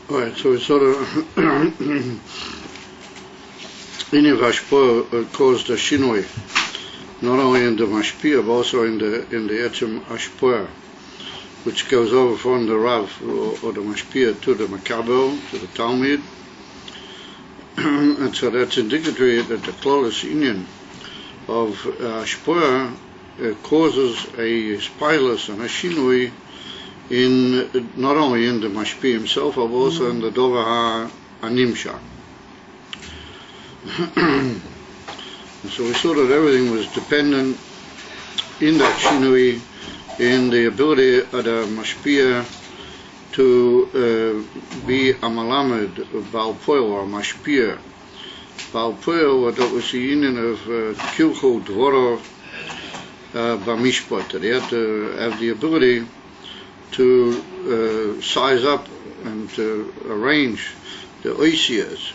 Right, so it's sort of Inyan Hashpah caused a shinoi, not only in the mashpia but also in the etzem hashpah, which goes over from the Rav or the mashpia to the makabel, to the Talmud, and so that's indicatory that the klolus inyan of hashpah causes a spilus and a shinoi in not only in the mashpia himself, but also in the dover ha-nimshach. So we saw that everything was dependent in that shinui, in the ability of the mashpia to be a malamed, Baal Poel, or mashpia. Baal Poel, that was the union of kilchu dvoro b'mishpat. They had to have the ability to size up and to arrange the oisias.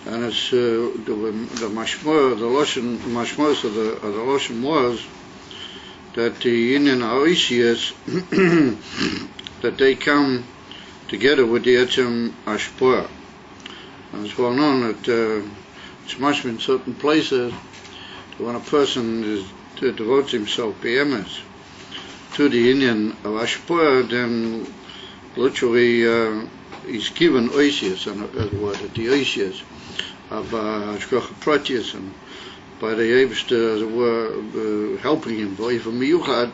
And it's the mashmah, the lashon mashmos of the lashon was that the Indian oisias that they come together with the etzem hashpah. And it's well known that it's much in certain places that when a person devotes himself be'emes to the Indian of hashpah, then literally he's given oisias, and the oisias of Hashgacha Pratius, and by the Eibster, as it were, helping him, even miyuchad,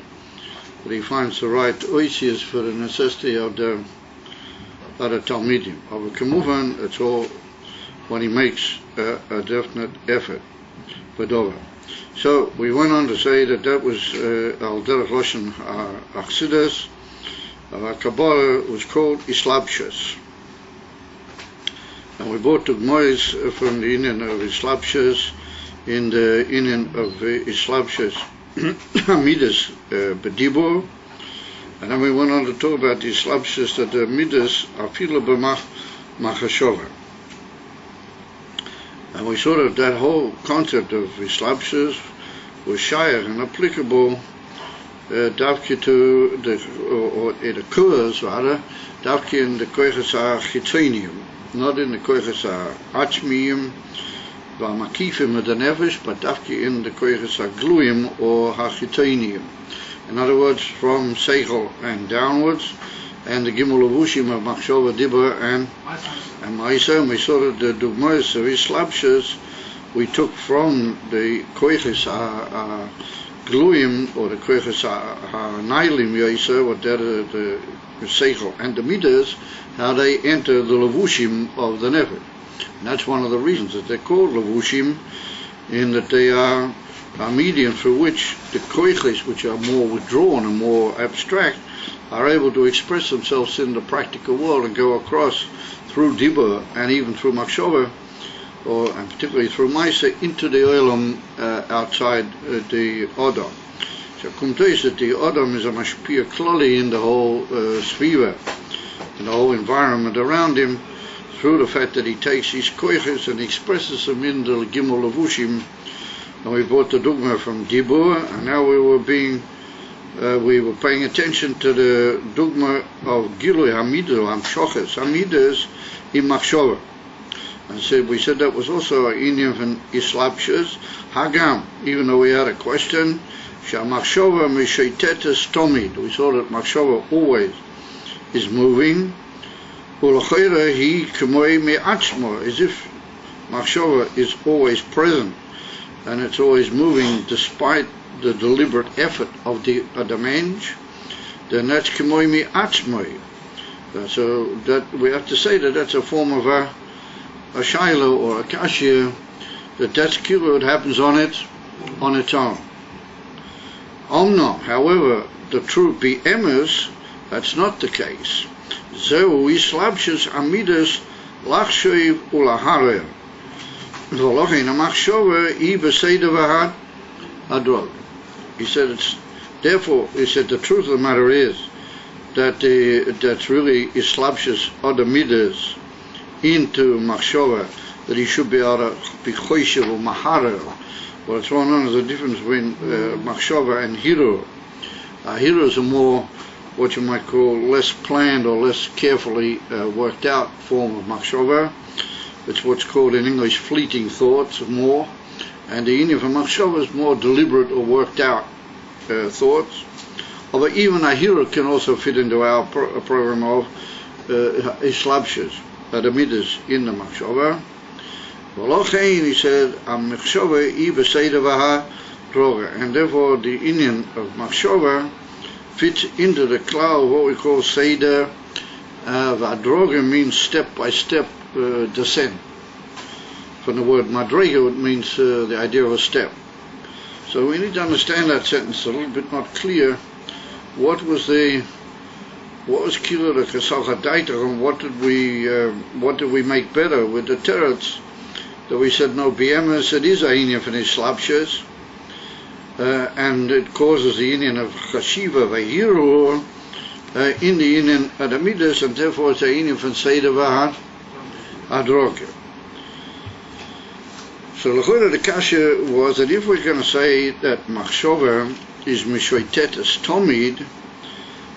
that he finds the right oisias for the necessity of the Talmidim. Of a Kemuvan, it's all when he makes a definite effort for Dover. So we went on to say that was Al Derech Lashon Achsidus. Kabbalah was called Islabshus. And we brought the Gmois from the Indian of Islabshus in the Indian of Islabshus Midas Bedibur. And then we went on to talk about the Islabshus that the Midas Afila B'machashova. And we saw that whole concept of Islabshus was shayach and applicable davke to or it occurs rather davke in the koiches ha-chitzonium, not in the koiches ha-achmiyim va-makifim of the nefesh, but davke in the koiches ha-gluyim or ha-chitzonium. In other words, from seichel and downwards, and the gimel levushim of machshava, dibur and ma'isa. And we saw that the dugmos of Islabshus we took from the koiches ha-gluyim or the koiches ha-nailim yaisa, what that the seichel and the midas, how they enter the levushim of the nefesh. And that's one of the reasons that they're called levushim, in that they are a medium through which the koiches, which are more withdrawn and more abstract, are able to express themselves in the practical world and go across through dibur and even through machshava, and particularly through ma'isa, into the olam outside the odom. So kumteis that the odom is a mashpia klali in the whole sviva, in the whole environment around him, through the fact that he takes his koiches and expresses them in the gimel levushim. And we brought the dogma from dibur, and now we were paying attention to the dogma of Gilui Hamidah, Hamshoches, Hamidas in Machshava. And so we said that was also an Indian from Islabshus, Hagam, even though we had a question, Machshava Mishaitetes Tomid. We saw that Machshava always is moving, Ulachera Hi Kemoi Me'atzmo, as if Machshava is always present, and it's always moving despite the deliberate effort of the mensch, then that's k'moi mi'atzmoi. So that we have to say that that's a form of a shailo or a kashya, that's kilo, it happens on its own. Omno, however, the truth be emes, that's not the case. Zeu islabshus amidas lachshoiv ulaharer. V'lochin amachshova I b'seida v'had adrog. He said therefore the truth of the matter is that that's really islabshus other midas into machshava, that he should be able to be choishev or maharer. Well, it's well known as the difference between machshava and hiro. Hiro is a more what you might call less planned or less carefully worked out form of machshava. It's what's called in English fleeting thoughts more, and the Indian for machshava is more deliberate or worked out thoughts. Although even ahira can also fit into our program of islabshas, the midas in the machshava. He said, and therefore the Indian of machshava fits into the cloud of what we call seder. Vadroga means step by step descent. From the word madrega, it means the idea of a step. So we need to understand that sentence a little bit not clear. What was kilo the kasach daita, and what did we make better with the teretz that we said no biemes, it is a inyan for his slabshas, and it causes the inyan of chashiva vahiru in the inyan adamidas, and therefore it's a inyan for seder v'adroke. So the kasha was that if we're going to say that machshava is mishoitetes tomid,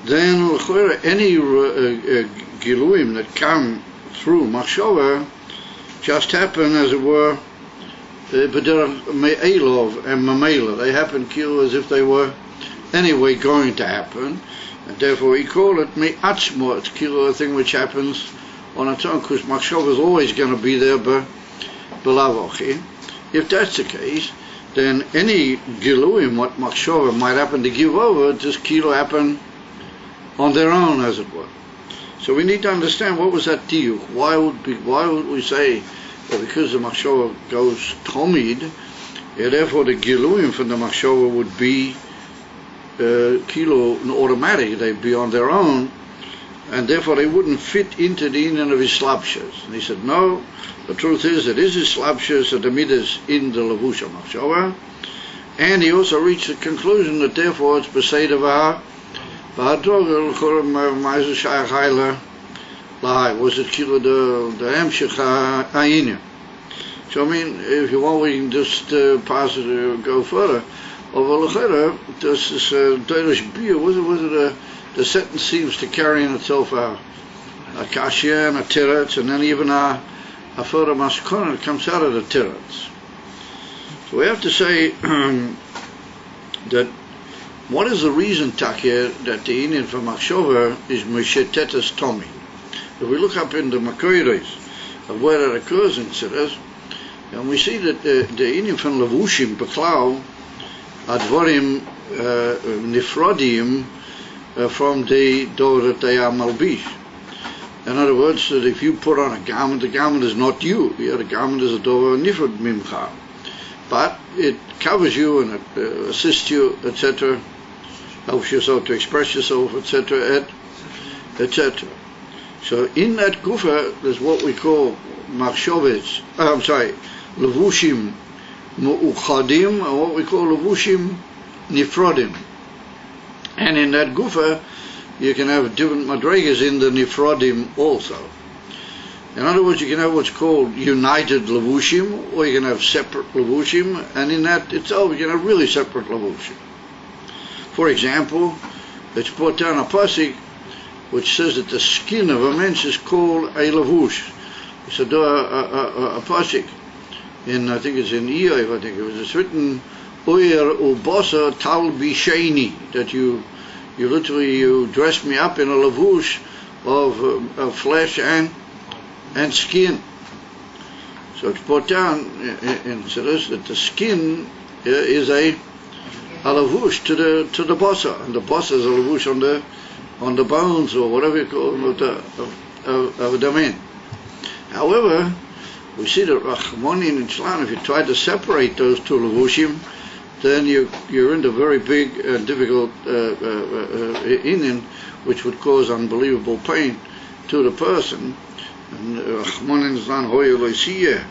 then any giluim that come through machshava just happen, as it were, me'elov and mamela. They happen as if they were anyway going to happen, and therefore we call it me'atzmo. It's a thing which happens on its own, because machshava is always going to be there, belavochi. If that's the case, then any giluim, what machshava might happen to give over, just happen on their own, as it were. So we need to understand what was that diuk. Why would we say that because the machshava goes tomid, therefore the giluim from the machshava would be automatic, they'd be on their own, and therefore they wouldn't fit into the inyan of his slabshas. And he said, no, the truth is it is his slabshas and the midas in the lavusha machshava, and he also reached the conclusion that therefore it's beseder was it kilo the hemshech ha'inyan. So I mean, if you want, we can just pass it or go further. Over this is Deirish beer. Was it the sentence seems to carry in itself a kasha and a tiretz, and then even a further maskon that comes out of the tiretz. So we have to say that what is the reason, Takir, that the inyan for machshava is mishetetes tomi? If we look up in the Makoides of where it occurs in Siddur, and we see that the inyan from levushim beklau advarim nifrodim from the door that they are malbish. In other words, that if you put on a garment, the garment is not you. The garment is a door nifrod mimcha, but it covers you and it assists you, etc. Helps yourself to express yourself, etc., etc. So in that gufa, there's what we call machshavets. Levushim mu'uchadim, or what we call levushim nifrodim. And in that gufa, you can have different madregas in the nifrodim also. In other words, you can have what's called united levushim, or you can have separate levushim, and in that itself, you can have really separate levushim. For example, it's brought down a pasuk which says that the skin of a mensch is called a levush. It's a pasuk in, I think it's in Eoy, I think it's written, Oyer ubasa tal bisheni, that you literally dress me up in a levush of flesh and skin. So it's brought down in Siddur that the skin is a levush to the basa, and the basa is a levush on the bones, or whatever you call them, of the men. However, we see that Rachmani and Islam, if you try to separate those two levushim, then you're into very big and difficult inyan, which would cause unbelievable pain to the person. And Rachmani and Islam hoya loisiyeh.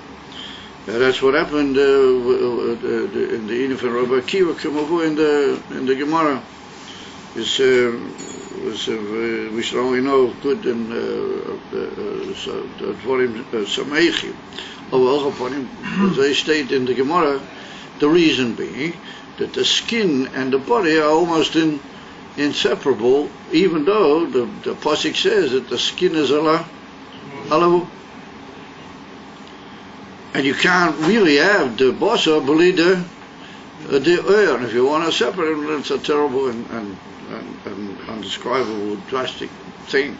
That's what happened in the inyan for Rabbi Akiva Kamavu in the Gemara. We should only know good and Dvarim Sameichim. They state in the Gemara, the reason being that the skin and the body are almost in inseparable, even though the Pasuk says that the skin is alavu. And you can't really have the basa believe the oil. And if you want to separate them, it's a terrible and undescribable, drastic thing.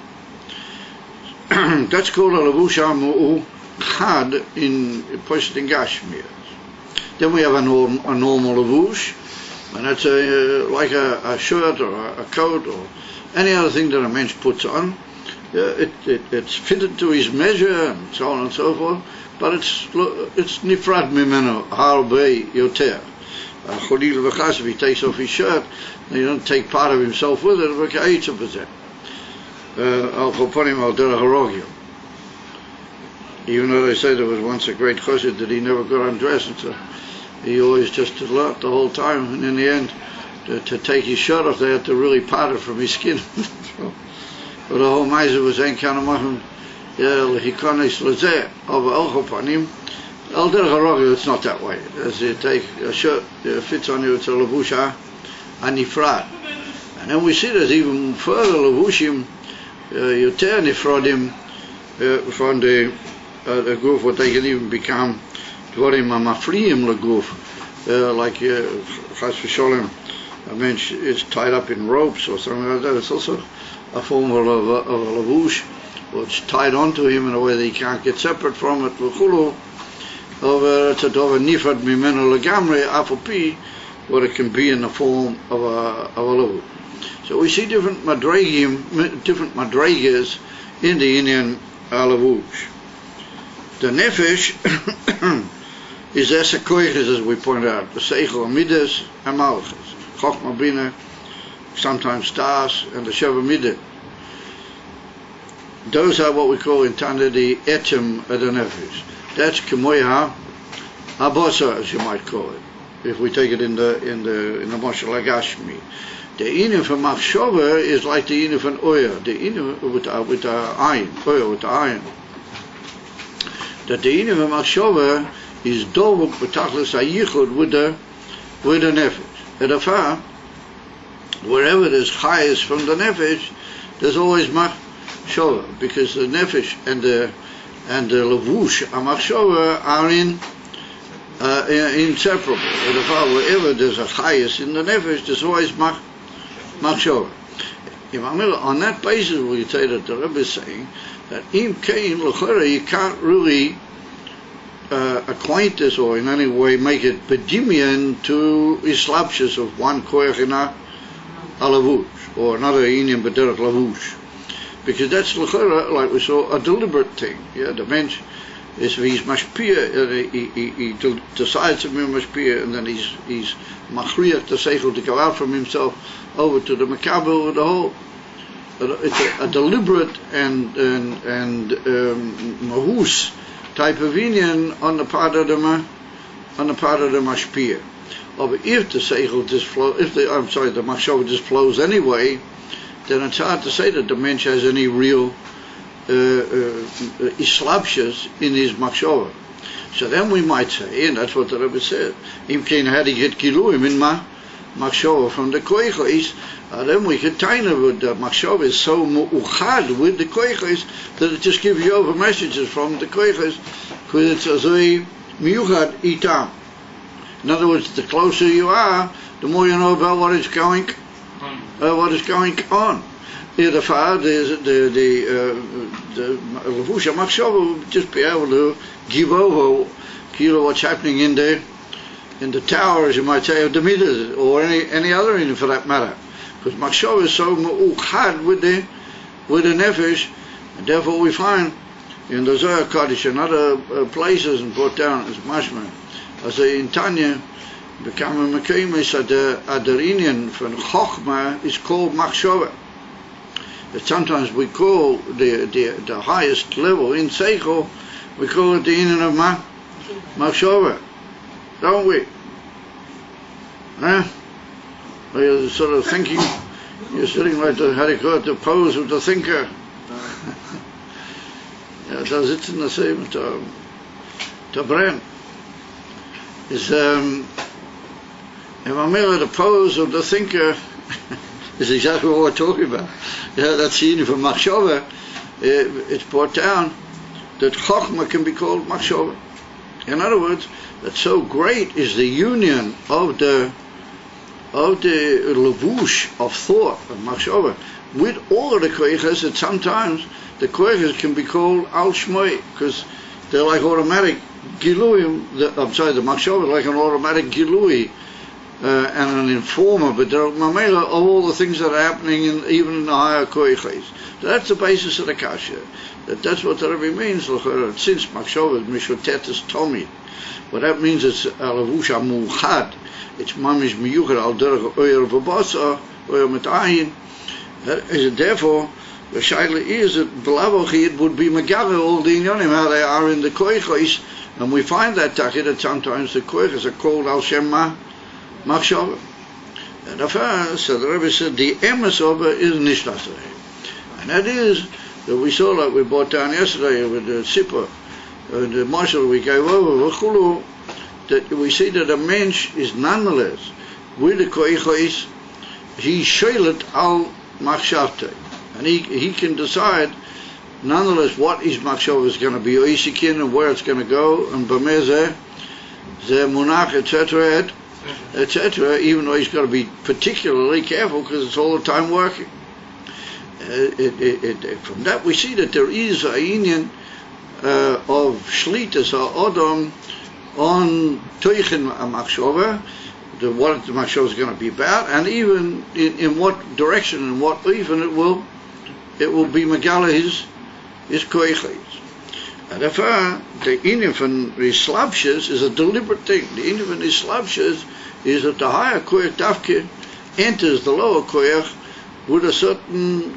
That's called a lavusha mu'uchad in Pasuk in Gashmir. Then we have a normal lavush, and that's like a shirt or a coat or any other thing that a mensch puts on. It's fitted to his measure and so on and so forth, but it's nifrad mimeno harbe yoter. Cholil v'chas, if he takes off his shirt, he doesn't take part of himself with it, but al choponim al derech harogim. Even though they say there was once a great chassid that he never got undressed, and so he always just learnt the whole time, and in the end, to take his shirt off, they had to really part it from his skin. So, but the whole meiser was ein kana machen lehikonis lezeh over al choponim. Al derech harogim, it's not that way. As you take a shirt, it fits on you, it's a lavusha anifrad. And then we see there's even further lavushim yoter nifradim from the guf, what they can even become dvarim mafriim leguf, like chas v'sholem, a mensch is tied up in ropes or something like that. It's also a form of a lavush, or it's tied onto him in a way that he can't get separate from it. V'chulu, it's a nifrad mimenu legamre afopi, what it can be in the form of a lavush. So we see different madregas in the Indian lavush. The nefesh is esekoiches, as we pointed out, the seichel, midas, and malchus, chokhmah, bina, sometimes stars, and the sheva midah. Those are what we call in Tanya the etem of the nefesh. That's kemoya abasa, as you might call it, if we take it in the Moshel Agashmi. The inyan from machshava is like the inyan from oil, the inyan with the iron, oil with the iron. That the inyan from machshava is dovuk b'tachlis hayichud with the nefesh. And afar, wherever there's chayes from the nefesh, there's always machshava, because the nefesh and the lavush machshava are inseparable. And afar, wherever there's a chayes in the nefesh, there's always machshava. On that basis, we say that the Rebbe is saying that im kain l'chora, you can't really acquaint this or in any way make it bedimian to islapshus of one koyach in a lavush or another inyan b'derech lavush, because that's l'chora, like we saw, a deliberate thing. Yeah, the mensch is he's mashpia, he decides to be mashpia, and then he's machriach the seichel to go out from himself over to the makabel with the whole. It's a deliberate and mahus type of inyan on the part of the mashpia. But if the seichel just flow, the machshava just flows anyway, then it's hard to say that the mensch has any real islapshus in his machshava. So then we might say, and that's what the Rebbe said, im kein had he get kiluim in machshava from the koichos, then we could taina with the machshava is so mu'uchad with the koichos that it just gives you over messages from the koichos, because it's a zoi miuchad itam. In other words, the closer you are, the more you know about what is going on. The Levusha Machshava will just be able to give over what's happening in the tower, as you might say, of the midas, or any other in for that matter. Because Machshava is so mu'uchad with the nefesh, and therefore we find in the Zohar Kodesh and other places and brought down as mashma, as in Tanya, becoming Mekemes at the inyan from Chokhmah is called Machshava. That sometimes we call the highest level in Seichel, we call it the inyan of Machshava, don't we? You're sort of thinking, you're sitting like the pose of the thinker. Ja, da sitzen das eben der Brenn. Is if I'm in the pose of the thinker, is exactly what we're talking about. Yeah, that's the inyan from Machshava. It's brought down that Chochmah can be called Machshava. In other words, that so great is the union of the levush of thought of Machshava with all of the koiches, that sometimes the koiches can be called al shmoi, because they're like automatic giluyim. I'm sorry, the Machshava is like an automatic gilui and an informer, but they're mamela of all the things that are happening even in the higher koiches. So that's the basis of the kasha. That's what the Rebbe means. Since Machshava is mishotetes tomid, what that means is a levush amuchad. It's mamish miyuchad al derech oyer v'basa oyer mitayin. Therefore, the shaila is that b'lavochi it would be megala all the inyanim how they are in the koiches, and we find that that sometimes the koiches are called al shem machshava. And the first, so the Rebbe said the emes of it is nishlasei, and that is that we saw, like we brought down yesterday with the sipper, the marshal we gave over v'chulu, that we see that a mensch is nonetheless with the koiches, he shoylet al machshavtei, and he can decide nonetheless what his machshava is going to be, oisikin, and where it's going to go, and b'mezeh, zeh munach, etc., even though he's got to be particularly careful because it's all the time working. From that we see that there is a inyan of shlitas or odom on toichin machshava, what the machshava is going to be about, and even in what direction and what even it will be megala his koiches. And therefore, the inyan from Islabshas is a deliberate thing. The inyan from Islabshas is that the higher koich dafke enters the lower koich with a certain,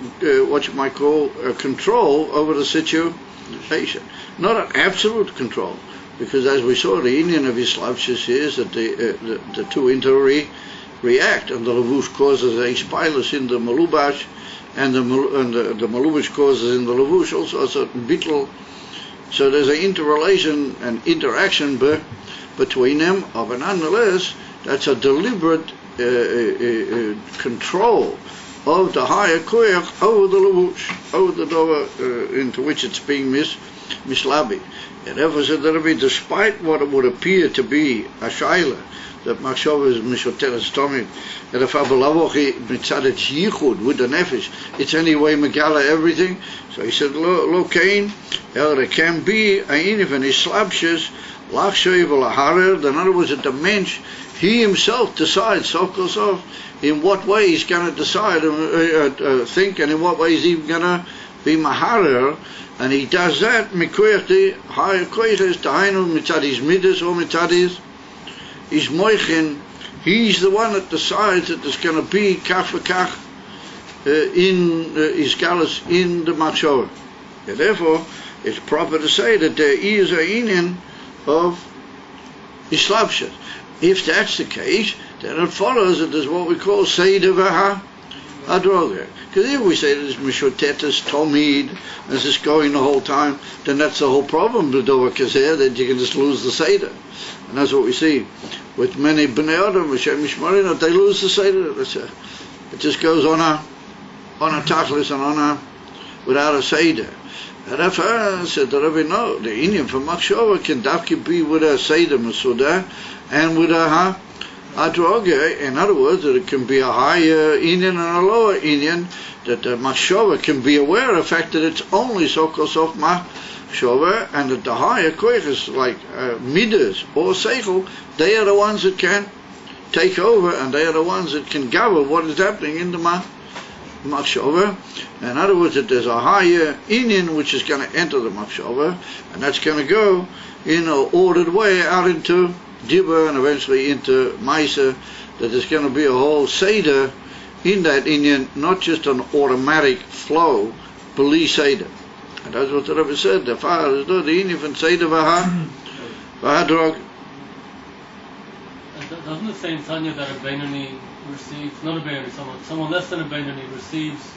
what you might call, control over the situation. Not an absolute control, because as we saw, the inyan of Islabshas is that the two react, and the levush causes a spilus in the malubash, and the malubash causes in the levush also a certain bittul. So there's an interrelation and interaction between them, but nonetheless, that's a deliberate control of the higher koyach over the levush, over the dover into which it's being mislabi. And therefore, said that despite what it would appear to be a shaila, that machshava is mishoteres tomid, and if abalavochi mitzadet yichud with the nefesh, it's anyway megala everything. So he said, lo kain, there can be a inif and islabshas lachshoy v'laharer. In other words, that the mensch, he himself decides sof in what way he's going to decide think, and in what way he's even going to be maharer, and he does that mikoyach the higher koyches tahainu mitzad his midas or mitzad his moichin. He's the one that decides that there's going to be kach v'kach in his galus in the machshava. Therefore, it's proper to say that there is a inyan of islabshas. If that's the case, then it follows that there's what we call seder v'hadroga. Because if we say that it's mishotetes tomid, and it's just going the whole time, then that's the whole problem with dover kazer, that you can just lose the seder. And that's what we see with many bnei adam, that they lose the seder. It just goes on a tachlis and without a seder. And therefore, said the Rebbe, no, the inyan for machshava can dafki be with a seder masuda and with a hadroga. In other words, that it can be a higher inyan and a lower inyan, that the machshava can be aware of the fact that it's only so-called soft machshava, and that the higher koiches like midas or seichel, they are the ones that can take over, and they are the ones that can gather what is happening in the machshava. In other words, that there's a higher inyan which is going to enter the machshava, and that's going to go in an ordered way out into dibur and eventually into maisa, that there's going to be a whole seder in that inyan, not just an automatic flow, beli seder. And that's what the Rebbe said, the fire is not the inyan from seder v'hadrog. Doesn't it say in Tanya that a Beinoni receives, not a Beinoni, someone less than a Beinoni receives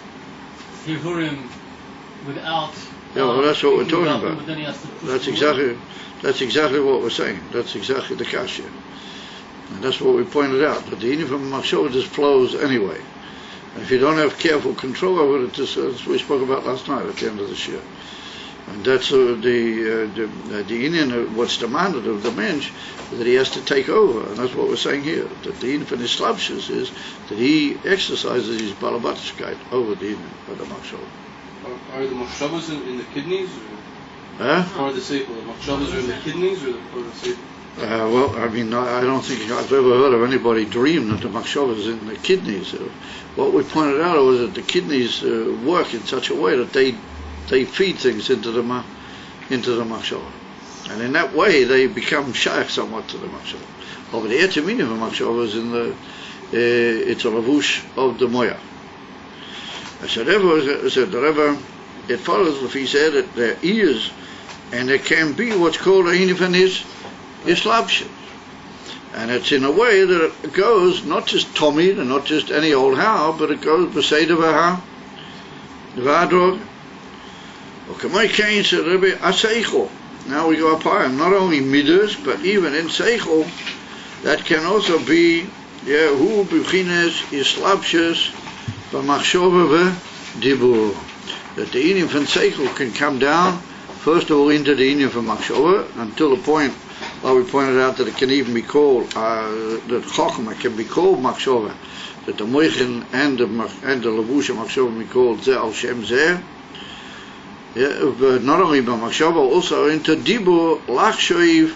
Hivurim without... Yeah, well, that's what we're talking about. But then he has to that's exactly what we're saying. That's exactly the kasha. And that's what we pointed out. But the inyan from machshava just flows anyway. If you don't have careful control over it, as we spoke about last night at the end of this year. And that's the Indian, what's demanded of the mensch, that he has to take over. And that's what we're saying here, that the Indian for the Slapshus is that he exercises his balabatiskite over the Indian, or the Machshava. Are the Machshavas in the kidneys? Or the Seichel? The Machshavas are in the kidneys or the Seichel? Well, I mean, I don't think I've ever heard of anybody dream that the Machshava is in the kidneys. What we pointed out was that the kidneys work in such a way that they feed things into the Machshava. And in that way, they become shaykh somewhat to the Machshava. Over the Etzeminim of Machshava is in the, it's a lavush of the Moya. So the Rebbe, it follows, if he said that there is, and there can be what's called a inifan is Slapshus. And it's in a way that it goes not just Tomid and not just any old how, but it goes Beseda Vaha, Vadrog. Now we go up higher, not only Midas, but even in Seichel, that can also be Hu Buchines Slapshus B'Machshava V'Dibur. That the Indian from Seichel can come down, first of all, into the Indian from Machshava, until the point, well, we pointed out that it can even be called, that Chochmah can be called Machshava, that the Moichin and the Lavusha Machshava can be called Zeh al Shem Zeh. Not only by Machshava, also into Dibur, Lachshoiv,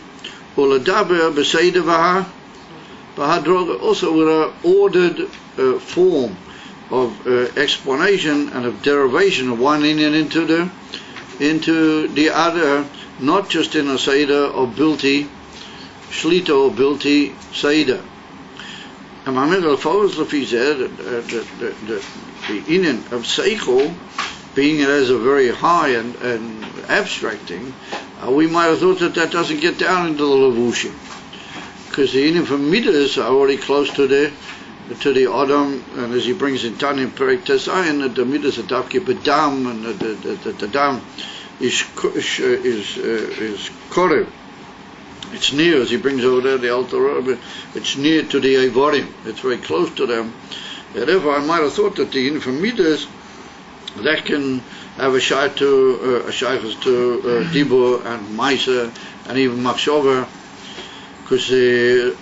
Uladaber, Beseda V'Hadroga, also with an ordered form of explanation and of derivation of one Indian into the other, not just in a Seder or Bilti, Shlita or Bilti Seder. And my middle follows the Indian of Seichel, being it as a very high and abstract thing, we might have thought that doesn't get down into the Levushim. Because the Indian from Midas are already close to the Adam, and as he brings in Tanim Perek Tesayin, that the Midas are Dafki Bedam, and the Dam is Korev. It's near, as he brings over there, the Alter, it's near to the Evorim, it's very close to them. Therefore, I might have thought that the Indian from Midas, that can have a shaykhs to Dibur and Maisa and even Machshava, because the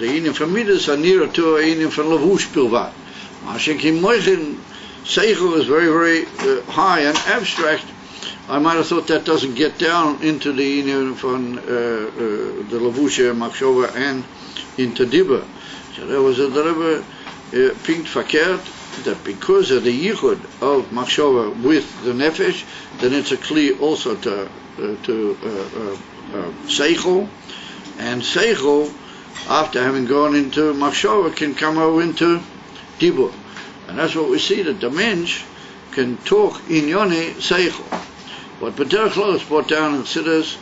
Indian from Midas are nearer to a Indian from Lavush Pilvat. Mashenkim Moichin Seichel is very, very high and abstract. I might have thought that doesn't get down into the Indian from the Lavusha Machshava and into Dibur. So there was a Rebbe pinked verkehrt, that because of the yichud of Machshava with the Nefesh, then it's a kli also to Seichel, and Seichel, after having gone into Machshava, can come over into Dibur. And that's what we see, that the mensch can talk in Yoni Seichel. But B'derech Klau is brought down in Siddur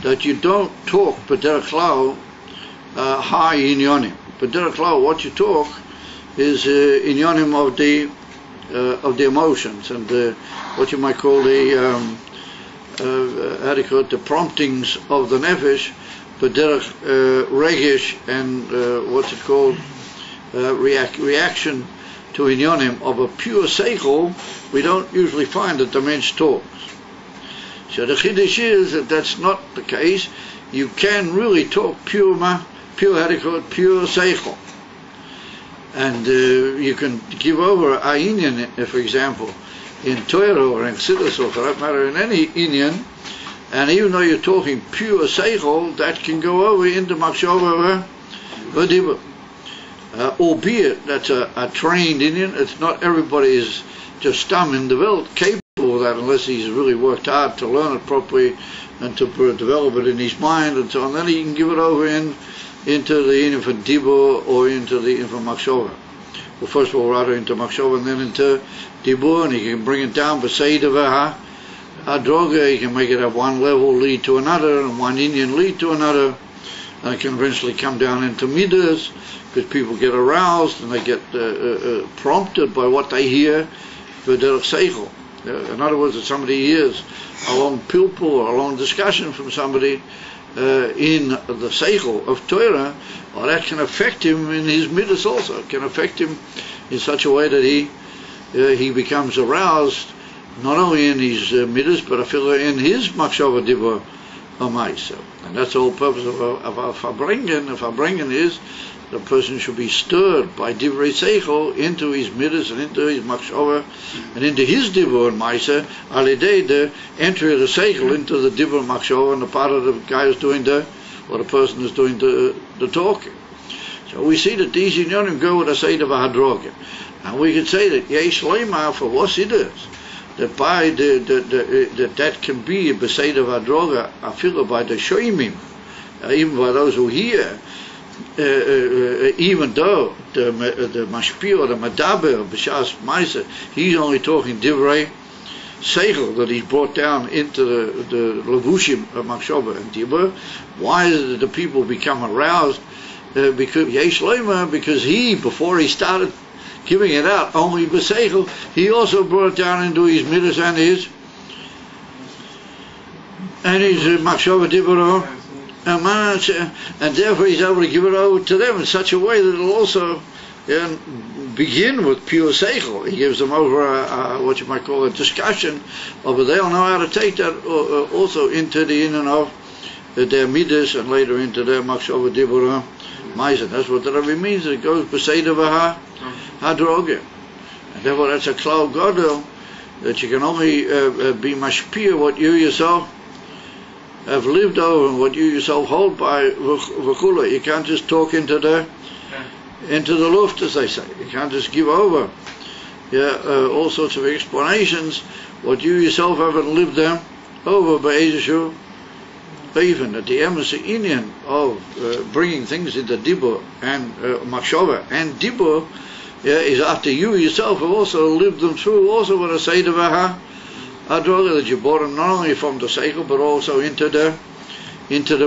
that you don't talk B'derech Klau high in Yoni. B'derech Klau, what you talk is inyonim of the emotions and what you might call the the promptings of the nefesh, but regish and what's it called, reaction to inyonim of a pure seichel. We don't usually find that the mensch talks. So the chiddush is that that's not the case. You can really talk pure seichel. And you can give over a Inyan, for example, in Torah or in Chassidus, or for that matter in any Inyan, and even though you're talking pure Seichel, that can go over into Machshava V'Dibur. Albeit that's a trained Inyan. It's not everybody is just stum in the world capable of that unless he's really worked hard to learn it properly and to develop it in his mind and so on. Then he can give it over into the Indian from Dibur or into the Indian from Machshava. Well, first of all, rather into Machshava and then into Dibur, and he can bring it down Beseda V'Hadroga. He can make it at one level lead to another, and one Indian lead to another, and it can eventually come down into Midas, because people get aroused and they get prompted by what they hear for Derech Seichel. In other words, if somebody hears a long pilpul or a long discussion from somebody, in the seichel of Torah, or that can affect him in his midas also. It can affect him in such a way that he becomes aroused not only in his midas but in his machshava dibur amaisa. And that's the whole purpose of our farbrengen. The farbrengen is the person should be stirred by divrei seichel into his midas and into his machshava and into his dibur and maisa, alidei the entry of the seichel into the dibur machshava and the part of the guy who's doing the person who's doing the talking. So we see that these inyanim go with a seder v'hadroga, and we could say that yesh leima for what it is, that by that can be a beseder v'hadroga afilu by the shoimim, even by those who hear. Even though the mashpia or the madaber b'shas ma'aser, he's only talking divrei seichel that he's brought down into the levushim of machshava and dibur. Why is it that the people become aroused? Because yesh leima, because he, before he started giving it out only b'seichel, he also brought it down into his midas and his machshava dibur. And therefore he's able to give it over to them in such a way that it'll also begin with pure seichel. He gives them over what you might call a discussion, but they'll know how to take that also into the in and of their midas and later into their machshava dibur ma'aser. That's what the Rebbe means. It goes b'seder v'hadroga, and therefore that's a klal gadol that you can only be mashpia what you yourself have lived over and what you yourself hold by v'chula. You can't just talk into the luft, as they say. You can't just give over all sorts of explanations what you yourself haven't lived them over by Ezeshu. Even at the embassy Indian of bringing things into dibur and machshava and dibur is after you yourself have also lived them through, also with a seder v'hadroga, that you brought them not only from the seichel but also into the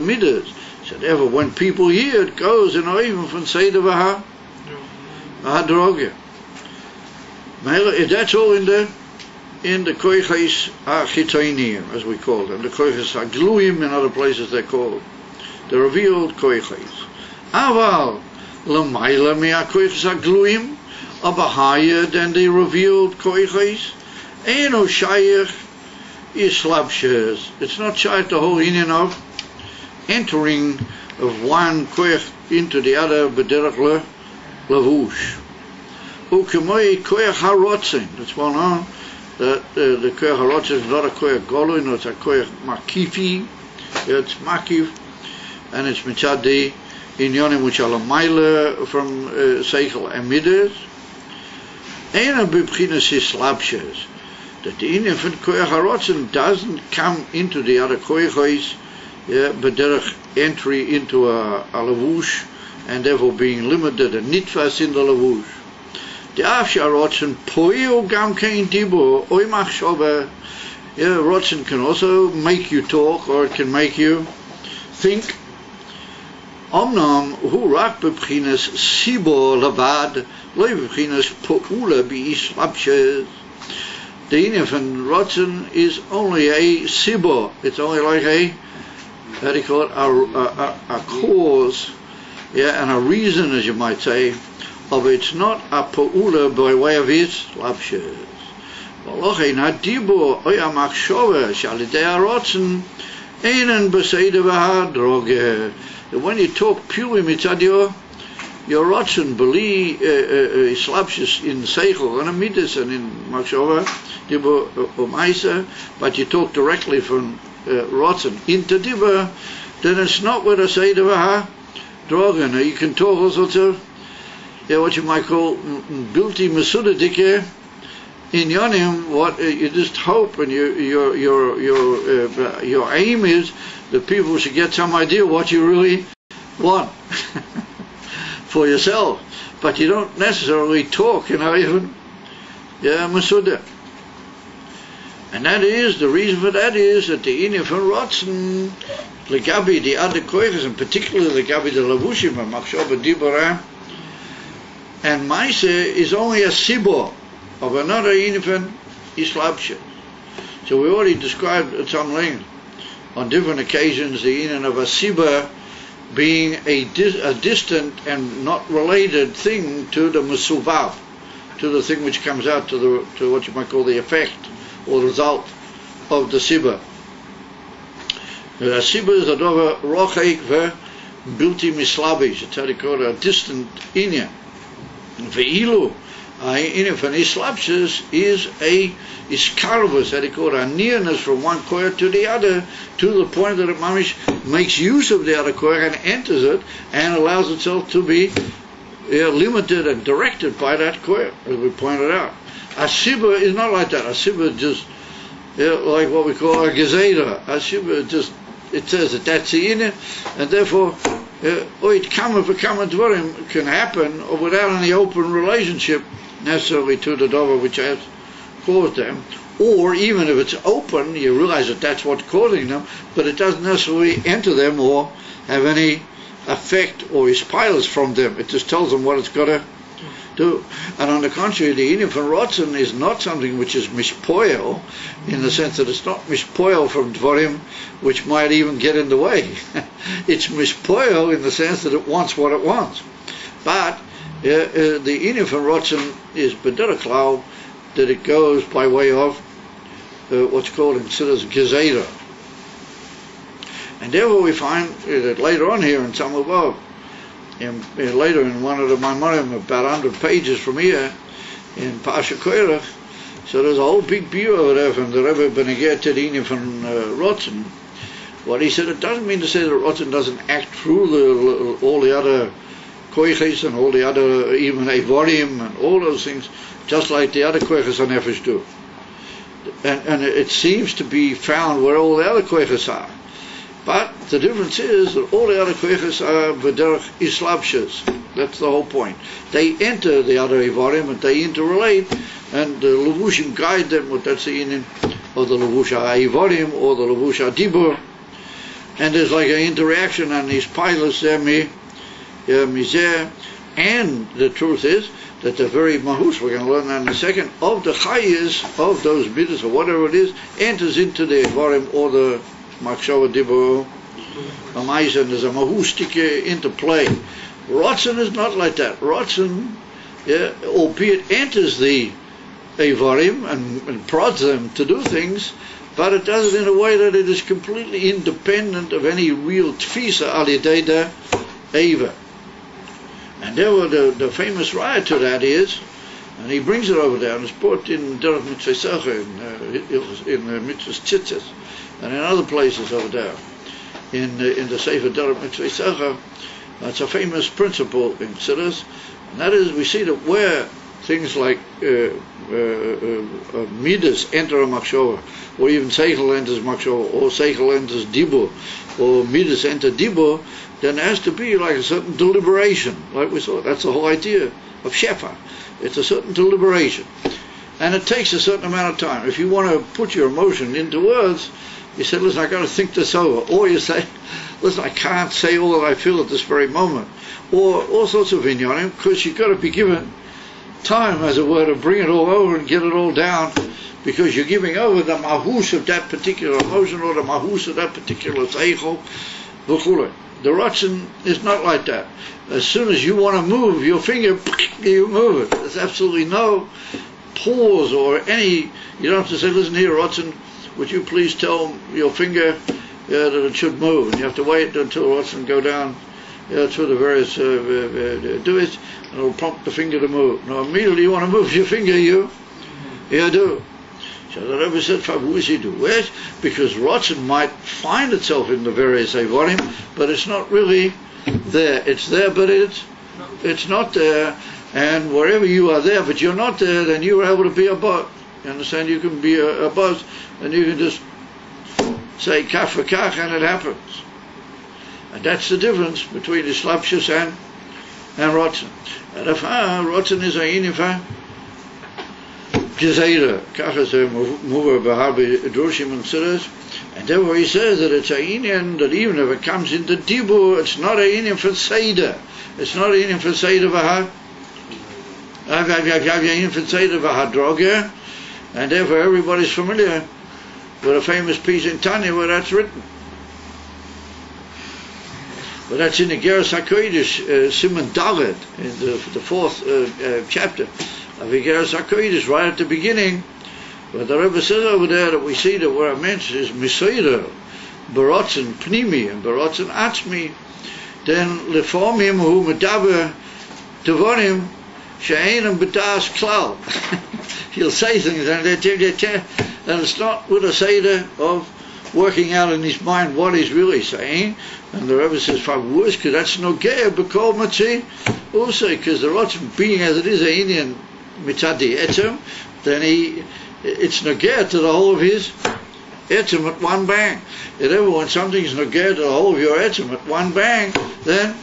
midas. So therefore, when people hear it goes, even from seder v'hadroga. That's all in the koiches achitoinim, as we call them, the koiches agluim in other places they're called, the revealed koiches. Aval l'mayla mi'a koiches agluim, aber higher than the revealed koiches. Eno shayach is slabshes. It's not shayach the whole union of entering of one koich into the other b'derech levush. Ukemoi koich harotzen. It's well known that the koich harotzen is not a koich golui, no, it's a koich makifi. It's makif, and it's mitzad the inyonim which are l'mayla from seichel and midas. Eno b'bchinas is slabshes. That the Indian from koich harotzen doesn't come into the other koiches, but derech entry into a levush, and therefore being limited and nitfas in the levush. The afshe harotzen poil gam kein dibur oy machshava. Rotzen can also make you talk, or it can make you think. Omnam hu rak bebchinas sibo levad, loy bebchinas poula bi'ish labshes. The inyan from rotzen is only a sibo. It's only like a, how do you call it, a cause, and a reason, as you might say, of it's not a pa'ula by way of its labshes. V'lochein hadibur oy ha'machshava shalidei harotzen einen b'seder v'hadroga. When you talk purely mitzad your rotzen beli slapshes in seichel and a midas and in machshava dibur u'maisa, but you talk directly from rotzen into dibur, then it's not with a seder v'hadroga. Now you can talk all sorts of what you might call bilti mesudadike inyanim. What you just hope, and your aim is that people should get some idea what you really want for yourself, but you don't necessarily talk, even mesuda. And that is the reason for that is that the inyan from rotzen legabi the other koiches, and particularly legabi the levushim and machshava dibur and maisa is only a sibo of another inyan islabshe. So we already described at some length on different occasions the inyan of a siba being a distant and not related thing to the musubab, to the thing which comes out to what you might call the effect or result of the siba. The siba is a dover rochek ve bilti mislabish. It's how they call it, a distant inyan. Ve'ilu, inyan from islapses is karvus, how they call it, a nearness from one koyer to the other, to the point that it mamish makes use of the other koyer and enters it and allows itself to be limited and directed by that koyer, as we pointed out. A siba is not like that. A siba is just like what we call a gezeda. A siba just, it says that that's the inyan, and therefore oit kama v'kama dvarim can happen without any open relationship necessarily to the dover which has caused them, or even if it's open, you realize that that's what's causing them, but it doesn't necessarily enter them or have any effect or ispilas from them. It just tells them what it's got to do. And on the contrary, the inyan from rotzen is not something which is mishpoel, in the sense that it's not mishpoel from dvarim which might even get in the way. It's mishpoel in the sense that it wants what it wants. But the inyan from rotzen is b'derech klal that it goes by way of what's called in Siddur gezeda. And therefore we find that later on here in Talmud Vav, later in one of the Maimorim, about 100 pages from here, in Pasha Koirach, so there's a whole big view over there from the Rebbe Beneger Tedini from rotzen. What he said, it doesn't mean to say that rotzen doesn't act through all the other koiches and all the other, even evorim and all those things, just like the other koiches and nefesh do. And it seems to be found where all the other koiches are. But the difference is that all the other koiches are b'derech islabshas. That's the whole point. They enter the other evorim and they interrelate, and the levushim guide them. That's the inyan of the levush evorim or the levush dibur. And there's like an interaction on these pilots there, mizeh. And the truth is that the very mahus, we're going to learn that in a second, of the chayes, of those midas or whatever it is, enters into the evorim or the Makshava Dibur Amaisa, and there's a mahustic interplay. Rotzen is not like that. Rotzen, albeit enters the Evarim and prods them to do things, but it does it in a way that it is completely independent of any real tfisa alideda Eva. And there were the famous raya to that is, and he brings it over there, and it's brought in Derech Mitzvah Secha, in Mitzvah Tzitzis, and in other places over there, in the Sefer Derech Mitzvah Secha. That's a famous principle in Siddur, and that is, we see that where things like midas enter a machshava, or even seichel enters machshava, or seichel enters dibur, or midas enter dibur, then there has to be like a certain deliberation, like we saw. That's the whole idea of shefa. It's a certain deliberation, and it takes a certain amount of time. If you want to put your emotion into words, you say, listen, I got to think this over. Or you say, listen, I can't say all that I feel at this very moment. Or all sorts of inyanim, because you've got to be given time, as it were, to bring it all over and get it all down, because you're giving over the mahus of that particular emotion or the mahus of that particular zeichel, v'chulei. The rotzen is not like that. As soon as you want to move your finger, you move it. There's absolutely no pause or any, you don't have to say, listen here, rotzen, would you please tell your finger that it should move? And you have to wait until rotzen go down through the various doers, and it'll prompt the finger to move. Now immediately you want to move your finger, you do. So the Rebbe said, do it, because rotzen might find itself in the various evorim, but it's not really there. It's there, but it's not there. And wherever you are there, but you're not there, then you are able to be above. You understand? You can be above, and you can just say kach for kach, and it happens. And that's the difference between Islapshus and rotzen. And if rotzen is a inyan Gezeda, kachas mover behabi drushim and siddhas, and therefore he says that it's a inyan that even if it comes into dibur, it's not a inyan for seder. It's not a inyan for seder v'hadroga, and therefore everybody's familiar with a famous piece in Tanya where that's written. But that's in the Igeres HaKodesh, Siman Dalet, in the fourth chapter of Igeres HaKodesh, right at the beginning, where the Rebbe says over there that we see that where it mentions is Mesoida, Barotzen Pnimi and Barotzen Atzmi, then Lefomim Hu Medaber Devonim She'enam B'das Klal. He'll say things and it's not with a Seder of working out in his mind what he's really saying. And the Rebbe says 5 words, because that's no gear, B'kol Matzi also, because the Rotzen being as it is, a Indian Mitzadi Etzem, then it's no gear to the whole of his Etzem at one bang. If ever when something's no gear to the whole of your Etzem at one bang, then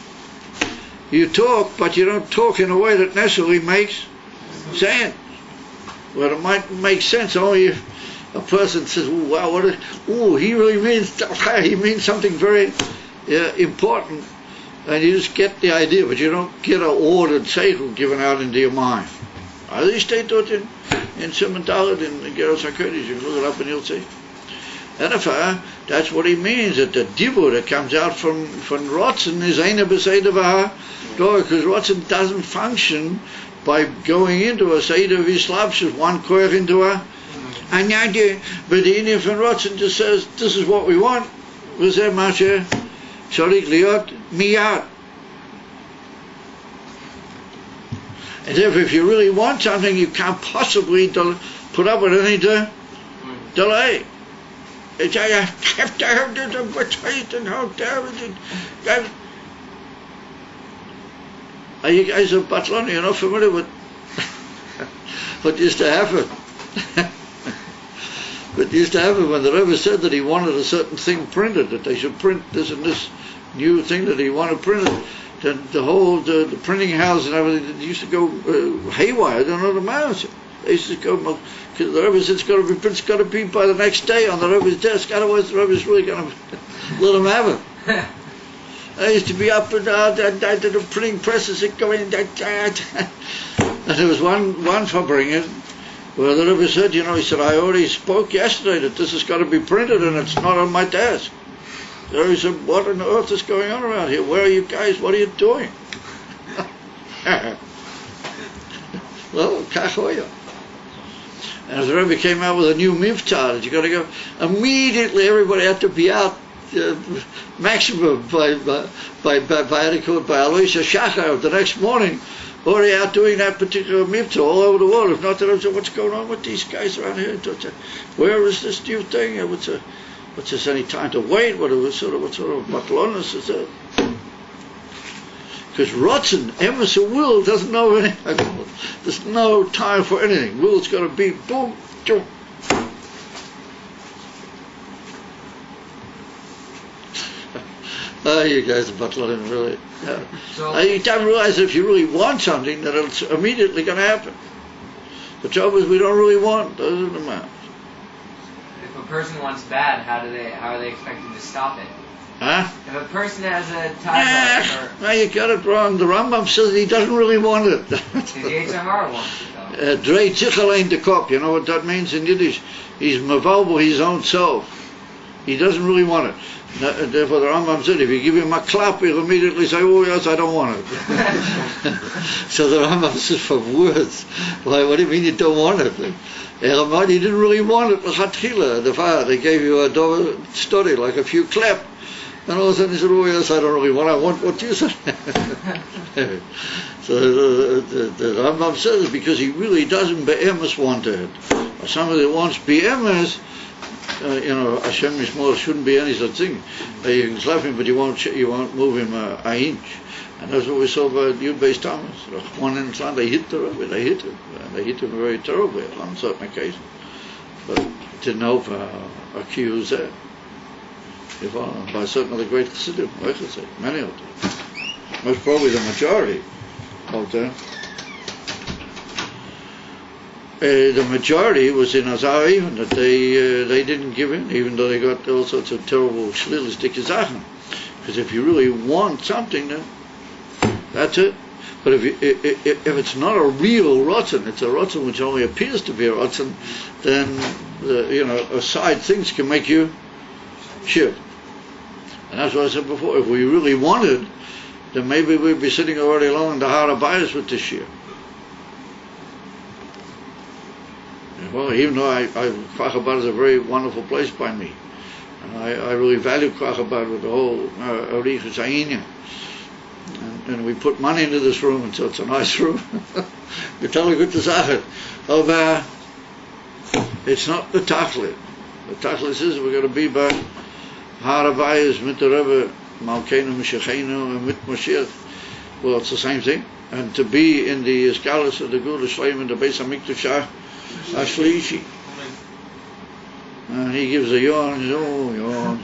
you talk, but you don't talk in a way that necessarily makes sense. Well, it might make sense only if a person says, "Ooh, wow, he really means something very important," and you just get the idea, but you don't get an ordered seichel given out into your mind. At least they do it in Siman Dalet, in Igeres HaKodesh. You can look it up and you'll see. And that's what he means, that the dibur that comes out from Rotzen is Eina B'Seder V'Ha, because Rotzen doesn't function by going into a Seder of Islapshus, one koyach into a Anyadye. But the Indian from Rotzen just says, this is what we want. V'zeh Mashe Sharik Liot Miyad. And therefore, if you really want something, you can't possibly put up with any delay. It's I have to have this retreat and how dare it. Are you guys of Batlani? You're not familiar with what used to happen. What used to happen when the Rebbe said that he wanted a certain thing printed, that they should print this and this new thing that he wanted printed. Then the whole the printing house and everything used to go haywire. I don't know the matter. They used to go, because the Rebbe said it's got to be by the next day on the Rebbe's desk. Otherwise, the Rebbe's really going to let him have it. I used to be up and down to the printing presses and going. And there was one Fabringen where the Rebbe said, he said, I already spoke yesterday that this has got to be printed and it's not on my desk. The Rebbe said, what on earth is going on around here? Where are you guys? What are you doing? Well, kachoya. And the Rebbe came out with a new mivtah that you got to go immediately. Everybody had to be out maximum by Aloysia Shachar the next morning, already out doing that particular mivtah all over the world. If not, that what's going on with these guys around here? Where is this new thing? What's this? Any time to wait? What sort of matlonas is that? Because Rotzen, Emerson will doesn't know anything. There's no time for anything. Will's got to be boom, boom. You guys are buttling really. Yeah. So, you don't realize that if you really want something, that it's immediately going to happen. The trouble is we don't really want. Those are the matters. If a person wants bad, how are they expected to stop it? Huh? If a person has a time no, you got it wrong. The Rambam says he doesn't really want it. The Yetzer Hara wants it though. Drei Tichalein de Kop, you know what that means in Yiddish? He's mavalbo his own self. He doesn't really want it. Therefore the Rambam said, if you give him a clap, he'll immediately say, oh yes, I don't want it. So the Rambam says, for words, why, what do you mean you don't want it? He didn't really want it. They gave you a story, like a few clap. And all of a sudden he said, oh yes, I don't really want it. I want what you said. So the Rambam says, because he really doesn't be'emes want it. Or somebody that wants be'emes, Hashem Yishmor shouldn't be any such thing. You can slap him, but you won't move him an inch. And that's what we saw by Yud Beis Tammuz. One in Islam, they hit the Rebbe, they hit him. And they hit him very terribly on certain occasions. But didn't help accuse that. By certain of the great Chassidim, many of them. Most probably the majority of them. The majority was in Azar even, that they didn't give in, even though they got all sorts of terrible shlilistic Sachen. Because if you really want something, then that's it. But if it's not a real rotzen, it's a rotzen which only appears to be a rotzen, then aside things can make you shift. And that's what I said before. If we really wanted, then maybe we'd be sitting already along the Har HaBayis with this year. Well, even though Kfar Chabad is a very wonderful place by me, and I really value Kfar Chabad with the whole Arichas Ha'inyan. And we put money into this room, and so it's a nice room. We tell a good Sache. It's not the Tachlit. The Tachlit is we're going to be by Har HaBayis mit the Rebbe, Malkeinu, Meshachenu, and mit Moshiach. Well, it's the same thing. And to be in the Eskalis of the Gula Shleim in the Beis HaMikdash Ashlishi. And he gives a yawn, yawn.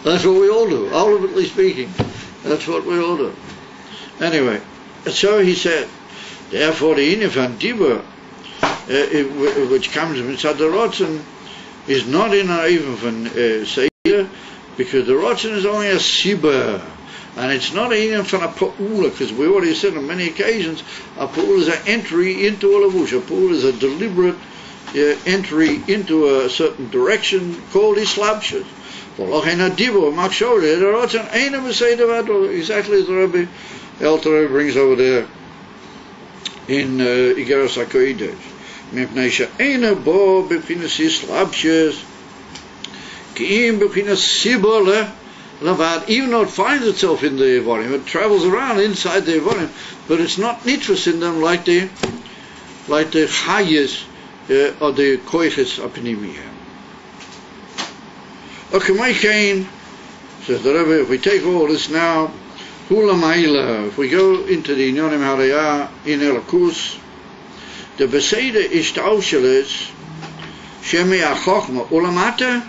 That's what we all do, ultimately speaking. That's what we all do. Anyway, so he said, therefore the Inyan van Dibur, which comes from the Rotzen, is not in our even van Seider, because the Rotzen is only a Sibah. And it's not even from a pa'ula, because we already said on many occasions, a pa'ula is an entry into a lavush. A pa'ula is a deliberate entry into a certain direction called islabshus. Exactly as the Rebbe Elter brings over there in Igeros HaKodesh. Mipnei she'eina bo b'pinas islabshus, ki'im b'pinas sibole, Lavad, even though it finds itself in the Evorim, it travels around inside the Evorim, but it's not nitrous in them like the Chayes or the Koiches Apinimiyah. Okay, my Cain, says the Rebbe, if we take all this now, Hula Ma'ila, if we go into the Inyonim Harayah in Elakus, the Beseda Ishtauscheles, Shemi Achochma, Ulamata,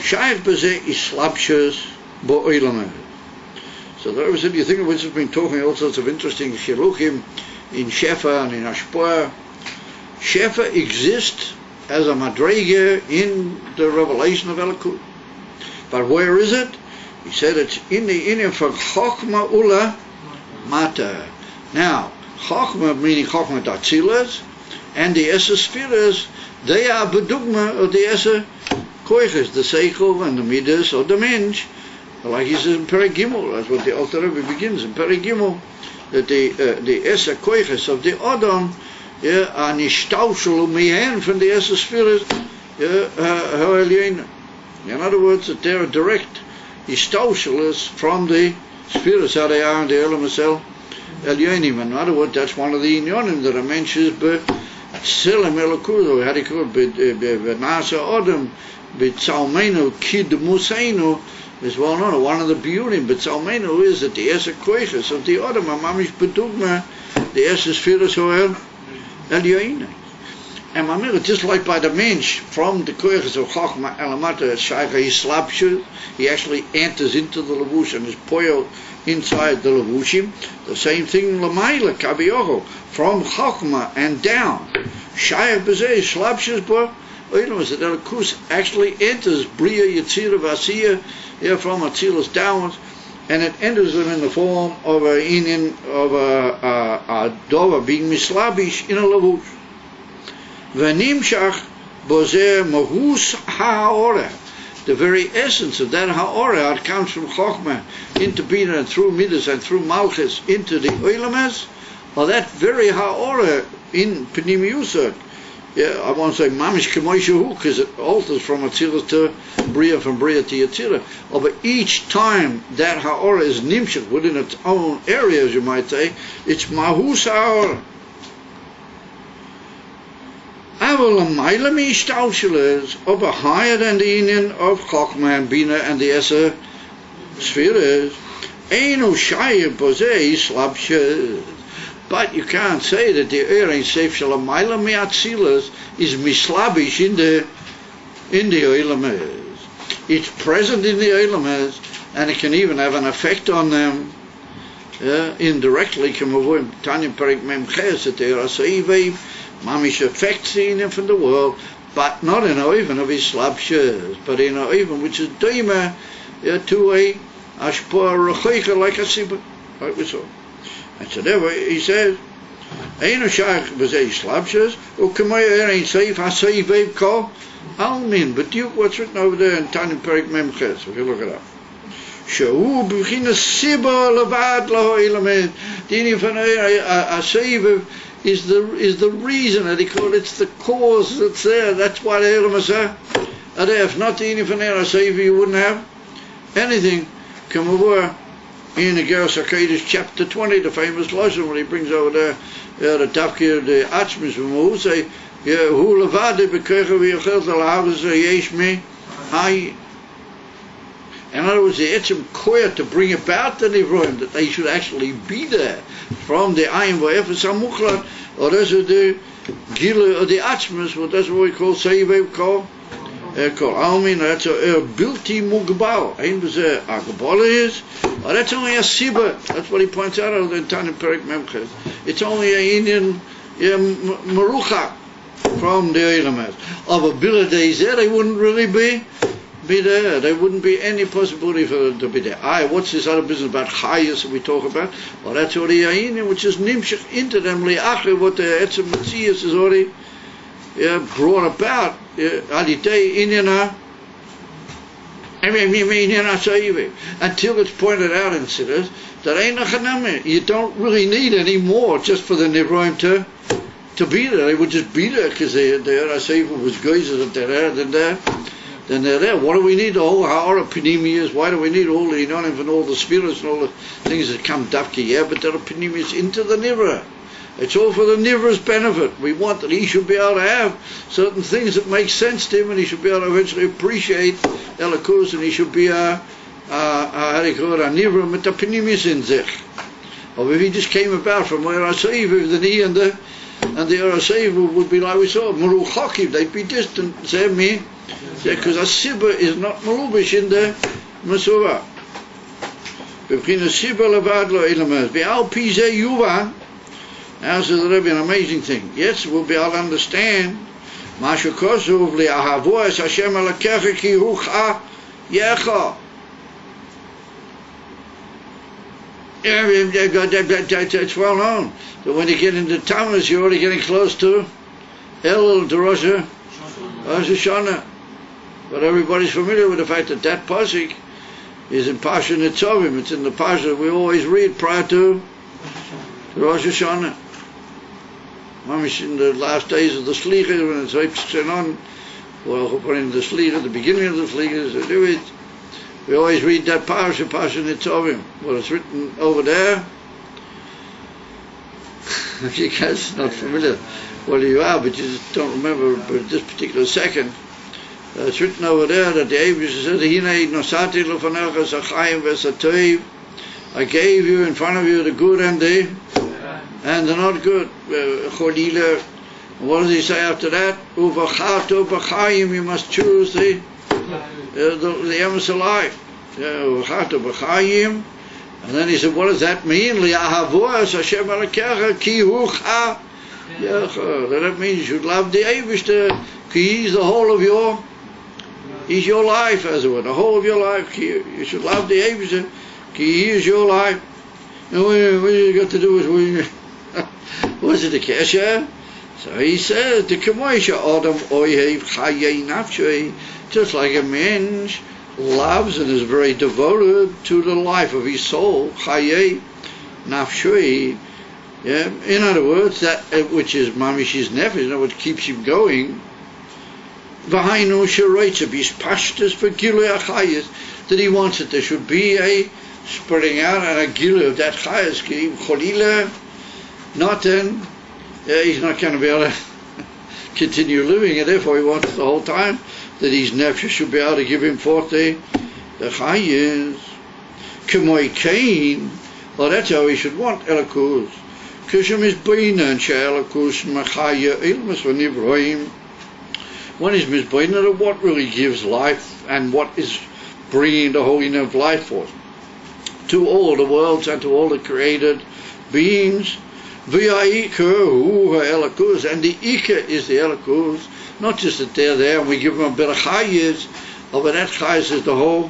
Shaykh Beze Islabshus, so the Rebbe said, you think of which has been talking all sorts of interesting shiluchim in Shefa and in Ashpoah. Shefa exists as a madrega in the revelation of Elokut. But where is it? He said it's in the Inyan for Chochma Ula Mata. Now, Chochma meaning Chochma Datzilas, and the Esa Spheres, they are bedugma of the Esa Koiches, the Seichel and the Midas or the Mensch. Like he says in Perek Gimel, that's what the Alter Rebbe begins in Perek Gimel, that the Esa Koiches of the Adam, are nishtaushel mihen from the Esa Spheres, in other words, that they're direct nishtaushel from the Spheres, how they are in the Elam Esel Elyonim. In other words, that's one of the Inyonim that are mentioned by Selim Elokudo, how they call it, Nasa Adam, B'tzalmenu Kid Museinu, is well known. One of the beauty, but Salmenu is that the Esa Koiches of the Adam, Mamish Bedugma, the Esa Spheres Hoel Elyoine. And Mamir, just like by the Mensch, from the Koiches of Chochma Elamata Shaykha, he actually enters into the Levush and is poiled inside the Levushim. The same thing Lamaila, Kabioho, from Chochma and down. Shaykh Bezeh, Slapshus Bo, that Elikus actually enters Bria Yetzirah Vasiya, from Atzilus downwards, and it enters them in the form of a Dova being mislabish in a Lavush. V'nimshach bozeh mahus ha'oreh. The very essence of that ha'oreh comes from Chochmah into Bina and through Midas and through Malchus into the Oilames, or that very ha'oreh in Pnimiusah. I won't say mamish k'moishahu because it alters from Atzilus to Bria, from Bria to Yetzirah. But each time that ha'orah is nimshach within its own area, as you might say, it's mahus ha'orah. Avolamayla mishtaushel over higher than the Inyan of Chochmah and Bina and the Esa Spheres. Einu shayir bozeh slabshes. But you can't say that the Ein Sof Shalamayla Me'atzilas is mislabish in the Oilames. It's present in the Oilames, and it can even have an effect on them indirectly. Tanya Perek Mem Ches that they are Seivev Mamish affects in him from the world, but not in Oiven of his slabshers, but in Oiven which is Dima to a Ashpoah Rechoika like a Sibah, like we saw. And so therefore he says, Einu Shaykh B'zei Slabshas, U'kemoy Ein Sof HaSeivev Ko Almin, but you, what's written over there in Tanim Perik Memches, if you look it up. Shehu b'chinas siba levad lo ilamed. The inyan van Aseiv is the reason that he called it's the cause that's there. That's why the Elam is there. And if not the inyan van Aseiv, you wouldn't have anything. Come over in the Geras HaKodesh chapter 20, the famous lesson when he brings over there the Tafkir, the Atzmis, who say, Hu levade b'kocha v'yochel l'havas yesh me hay. In other words, the etzem koya to bring about the nivroim, that they should actually be there from the ayin v'efes hamuchlat, or that's the gila or the atzmas, what that's what we call seivev call almin. That's a bilti mugbal. Ein b'zeh agabala is, or that's only a siba. That's what he points out in the Tanim Perik Memches. It's only a inyan merucha from the Eilamas. Of a biladei zeh, they wouldn't really be there. There wouldn't be any possibility for them to be there. What's this other business about chayas that we talk about? Well, that's already ayin, which is nimshach into them li'achri, what the etzem metzias is already brought about. Aditei inyana, until it's pointed out in Siddur that ain't a chanami. You don't really need any more just for the nivroim to be there. They would just be there because the Aseifa was geyser that they're there, then they're there. What do we need? The whole Ha'ara Panemias. Why do we need all the Inonim and all the spirits and all the things that come Dafki? Yeah, but there are Panemias into the Nivra. It's all for the Nivra's benefit. We want that he should be able to have certain things that make sense to him, and he should be able to eventually appreciate Elokus, and he should be a Nivra with the Panemias in zich. Or if he just came about from where Aseifa, then he and the Aseifa would be like we saw, Meruchakim, they'd be distant, say me, because a Sibba is not Malubish in the Masura. B'china Sibba levad lo ilamas. V'al pizeh yuva. Now says the Rebbe, an amazing thing. Yes, we'll be able to understand. Mashu kosuv li'ahavo es Hashem alakecha ki hucha yecha. It's well known that when you get into Tammuz, you're already getting close to Elul, to Rosh Hashanah. But everybody's familiar with the fact that that pasuk is in Parsha Nitzavim. It's in the Parsha we always read prior to Rosh Hashanah. Mamish in the last days of the Slicha, when it's Hepsik on, well, in the Slicha, the beginning of the Slicha, so do it. We always read that Parsha Nitzavim. Well, it's written over there. If you guys are not familiar, well, you are, but you just don't remember at this particular second. It's written over there that the Abish said, Hinei nosati lefanecha zachayim v'satoiv. I gave you in front of you the good and the not good. Cholila. What does he say after that? Uvachato b'chayim, you must choose the emes alive. Uvachato b'chayim. And then he said, what does that mean? Li'ahavo es Hashem alakecha ki hucha yecha. That means you should love the Abish, ki he's the whole of he's your life, as it were, the whole of your life. You should love the Abish, ki he is your life. And what you got to do with was it a kesher? So he says, the kemoisha adam oyev chayei nafshei, just like a man loves and is very devoted to the life of his soul, chayei nafshei. Yeah, in other words, that which is mamish's nefesh, in other words, keeps him going. V'hainu sheroitza bis pashtus for gilui achayis, that he wants that there should be a spreading out and a gilui of that chayis. Cholila, not then, he's not going to be able to continue living, and therefore he wants the whole time that his nefesh should be able to give him forth the chayis. K'moi kain, well, that's how he should want Elokus. K'shem is b'ina and she'Elokus machaya ilmas v'nivroim. One is misbeinah of what really gives life and what is bringing the holiness of life forth to all the worlds and to all the created beings. V'ya'ikah ha'elakus, and the ikah is the elakus. Not just that they're there and we give them a bit of chayis, but that chayis is the whole.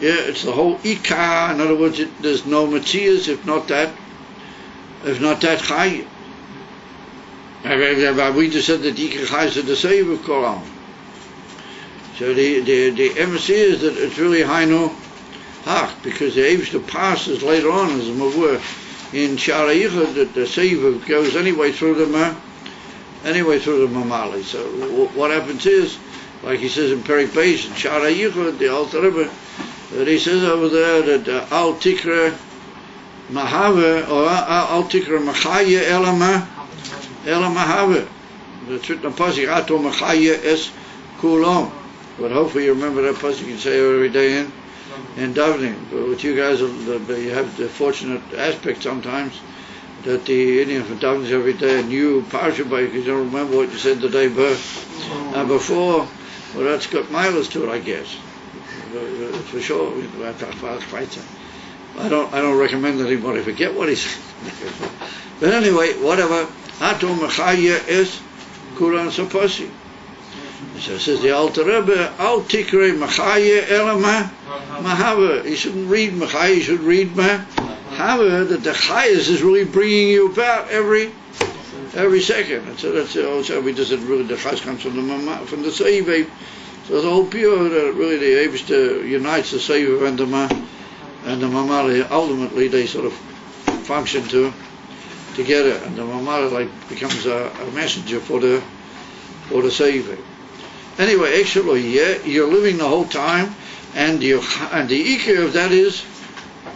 Yeah, it's the whole ikah. In other words, there's no metzias if not that chayis. We just said that ikah chayis is the save of Koran. So the embassy is that it's really Hainu Hach, because the Eibishter passes later on as a Mavur in Shara Yichud that the Seiva goes anyway through the Mamali. So what happens is, like he says in Perik Beis in Shara Yichud, the Alter Rebbe, that he says over there that Al Tikra Mahave or Al Tikra Machaya Ela Mahave. It's written in Pasuk Ato Machaya Es Kulam. But hopefully you remember that pasuk, you can say it every day in davening. But with you guys, you have the fortunate aspect sometimes that the Indian from davenings every day a new parsha because you don't remember what you said the day before. Well, that's got miles to it, I guess. For sure. I don't recommend that anybody forget what he said. But anyway, whatever. Ato Mechaya es Kuran Sapasi. So it says the Alter Rebbe, Al Tikre Mechaya Ela Mahava. You shouldn't read Mechaya, you should read Mahava, that the Chayas is really bringing you about every second. And so that's also we just said really the Chayas comes from the Seiv. So the whole pure that really the Eibishter unites the Seiv and the Mamali. Ultimately they sort of function together, and the Mamali like becomes a messenger for the Seiv. Anyway, actually, yeah, you're living the whole time, and the ikar of that is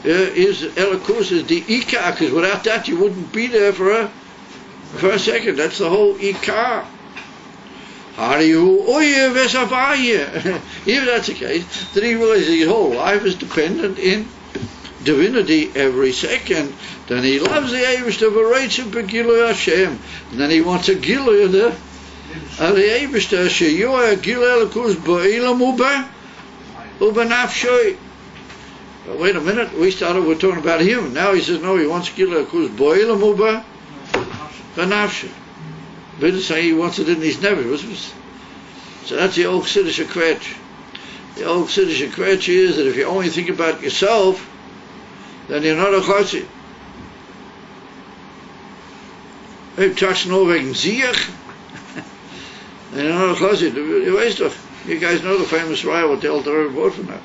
Elikus is the ikar, because without that you wouldn't be there for a second. That's the whole ikar. How do you if that's the case, then he realizes his whole life is dependent in divinity every second. Then he loves the Eibishter v'reitzim b'gilui Hashem, and then he wants a gilui of the Eibishter sheyoy gilui Elikus ba'elam u'benafshoi. Wait a minute, we're talking about him. Now he says no, he wants gilui Elikus ba'elam u'benafshoi. But to say he wants it in his never. So that's the old Chassidische Kvetch. The old Chassidische Kvetch is that if you only think about yourself, then you're not a Chassid. If you touch no wegen Ziach, then you're not a Chassid. You guys know the famous raya what the Alter Rebbe brought from that.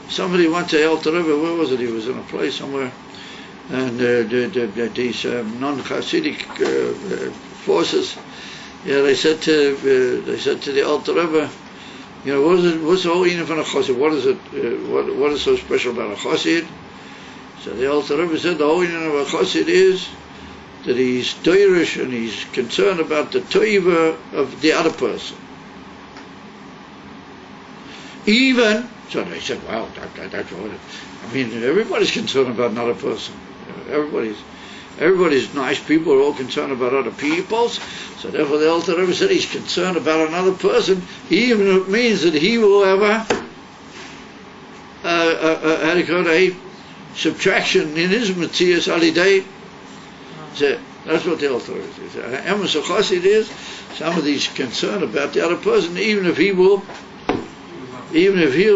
Somebody went to Alter Rebbe, where was it? He was in a place somewhere. And these non-Hasidic forces, yeah, they said to the Alter Rebbe, you know, what's the whole meaning of a Chassid? What is it? What is so special about a Chassid? So the Alter Rebbe said the whole meaning of a Chassid is that he's doirish and he's concerned about the toiva of the other person. Even so, they said, "Wow, that's what." I mean, everybody's concerned about another person. Everybody's nice people are all concerned about other peoples. So therefore the Alter Rebbe said he's concerned about another person, even if it means that he will have a subtraction in his Matthias Alidei. So that's what the Alter Rebbe says. Emes Chassid is somebody's concerned about the other person, even if he'll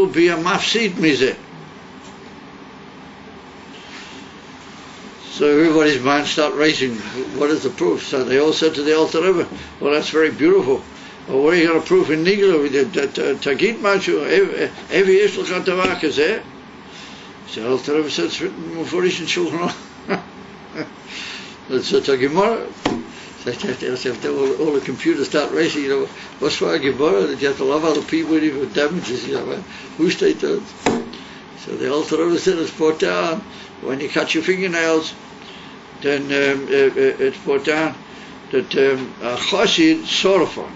be a mafsid mizeh. So everybody's mind start racing. What is the proof? So they all said to the Alter Rebbe, well, that's very beautiful. Well, what are you going to prove in Nigla? Tagit machu, evi yesh l'cha davar kazeh? So the Alter Rebbe said, it's written mufurish in Shulchan Aruch. It's a Gemara. All the computers start racing, you know, what's for a Gemara? That you have to love other people even if it damages, you know, who stayed there? So the Alter Rebbe said it's brought down, when you cut your fingernails, then it's brought down that a Chassid sorofon,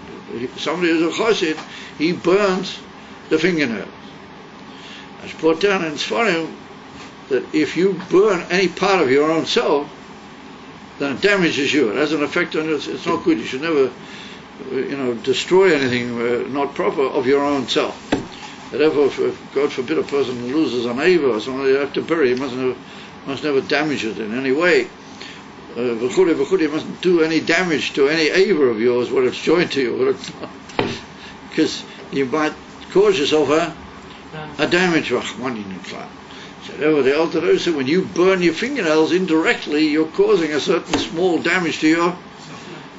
somebody who's a Chassid, he burns the fingernails. It's brought down in Sfarim that if you burn any part of your own self, then it damages you. It has an effect on you. It's not good. You should never, destroy anything not proper of your own self. Therefore, if God forbid a person loses an Eva or something, you have to bury. He must never damage it in any way. You mustn't do any damage to any Eva of yours, whether it's joined to you, whether it's not. Because you might cause yourself a damage. So therefore, the Alter Rebbe said, when you burn your fingernails indirectly, you're causing a certain small damage to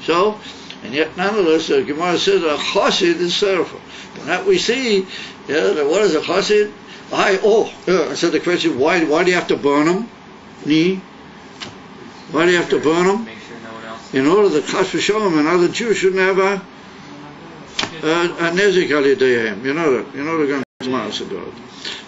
So, and yet nonetheless, the Gemara says a chassid is sorrowful. And that we see, that what is a chassid? So the question, why do you have to burn them? Why do you have to burn them? Make sure no one else. In order that chas v'sholom another Jew shouldn't have a nezik al yedeihem. You know the Gemara said that.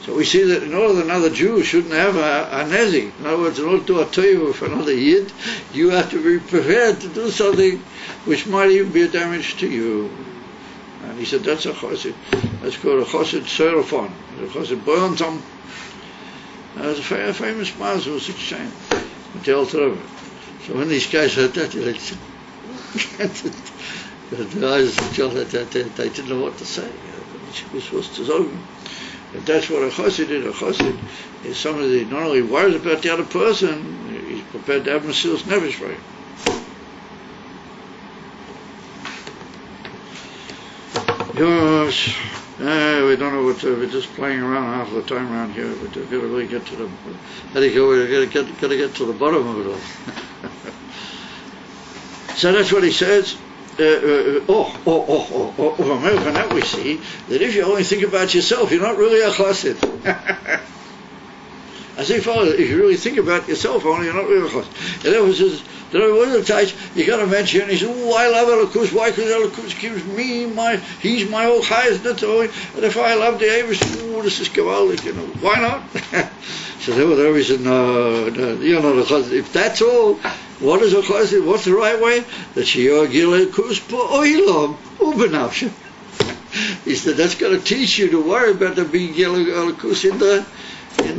So we see that in order that another Jew shouldn't have a nezik. In other words, in order to do a toiv for another yid, you have to be prepared to do something which might even be a damage to you. And he said that's a chassid. That's called a chassid serafon. The chassid burns them. There's a famous mazel was exchanged. So when these guys heard that, they didn't know what to say. This was to sagen. But that's what a chassid is. A chassid is somebody that not only worries about the other person, he's prepared to have Mesilas Nefesh for him. Yes. We don't know what we're just playing around half the time around here, but we've got to really get to the got to get to the bottom of it all. So that's what he says. From that we see that if you only think about yourself, you're not really a chassid. As if you really think about yourself only, you're not really a chassid. And that was just, you got to mention, he said, I love Elokus. Why? Because Elokus gives me he's my whole highest nettoy. And if I love the Avish, this is gewaldig, why not? So they said, no, you're not a chassid. If that's all, what is a chassid? What's the right way? That she'yor gil Elokus ba'olam u'benafshe. He said, that's going to teach you to worry about the being gil Elokus in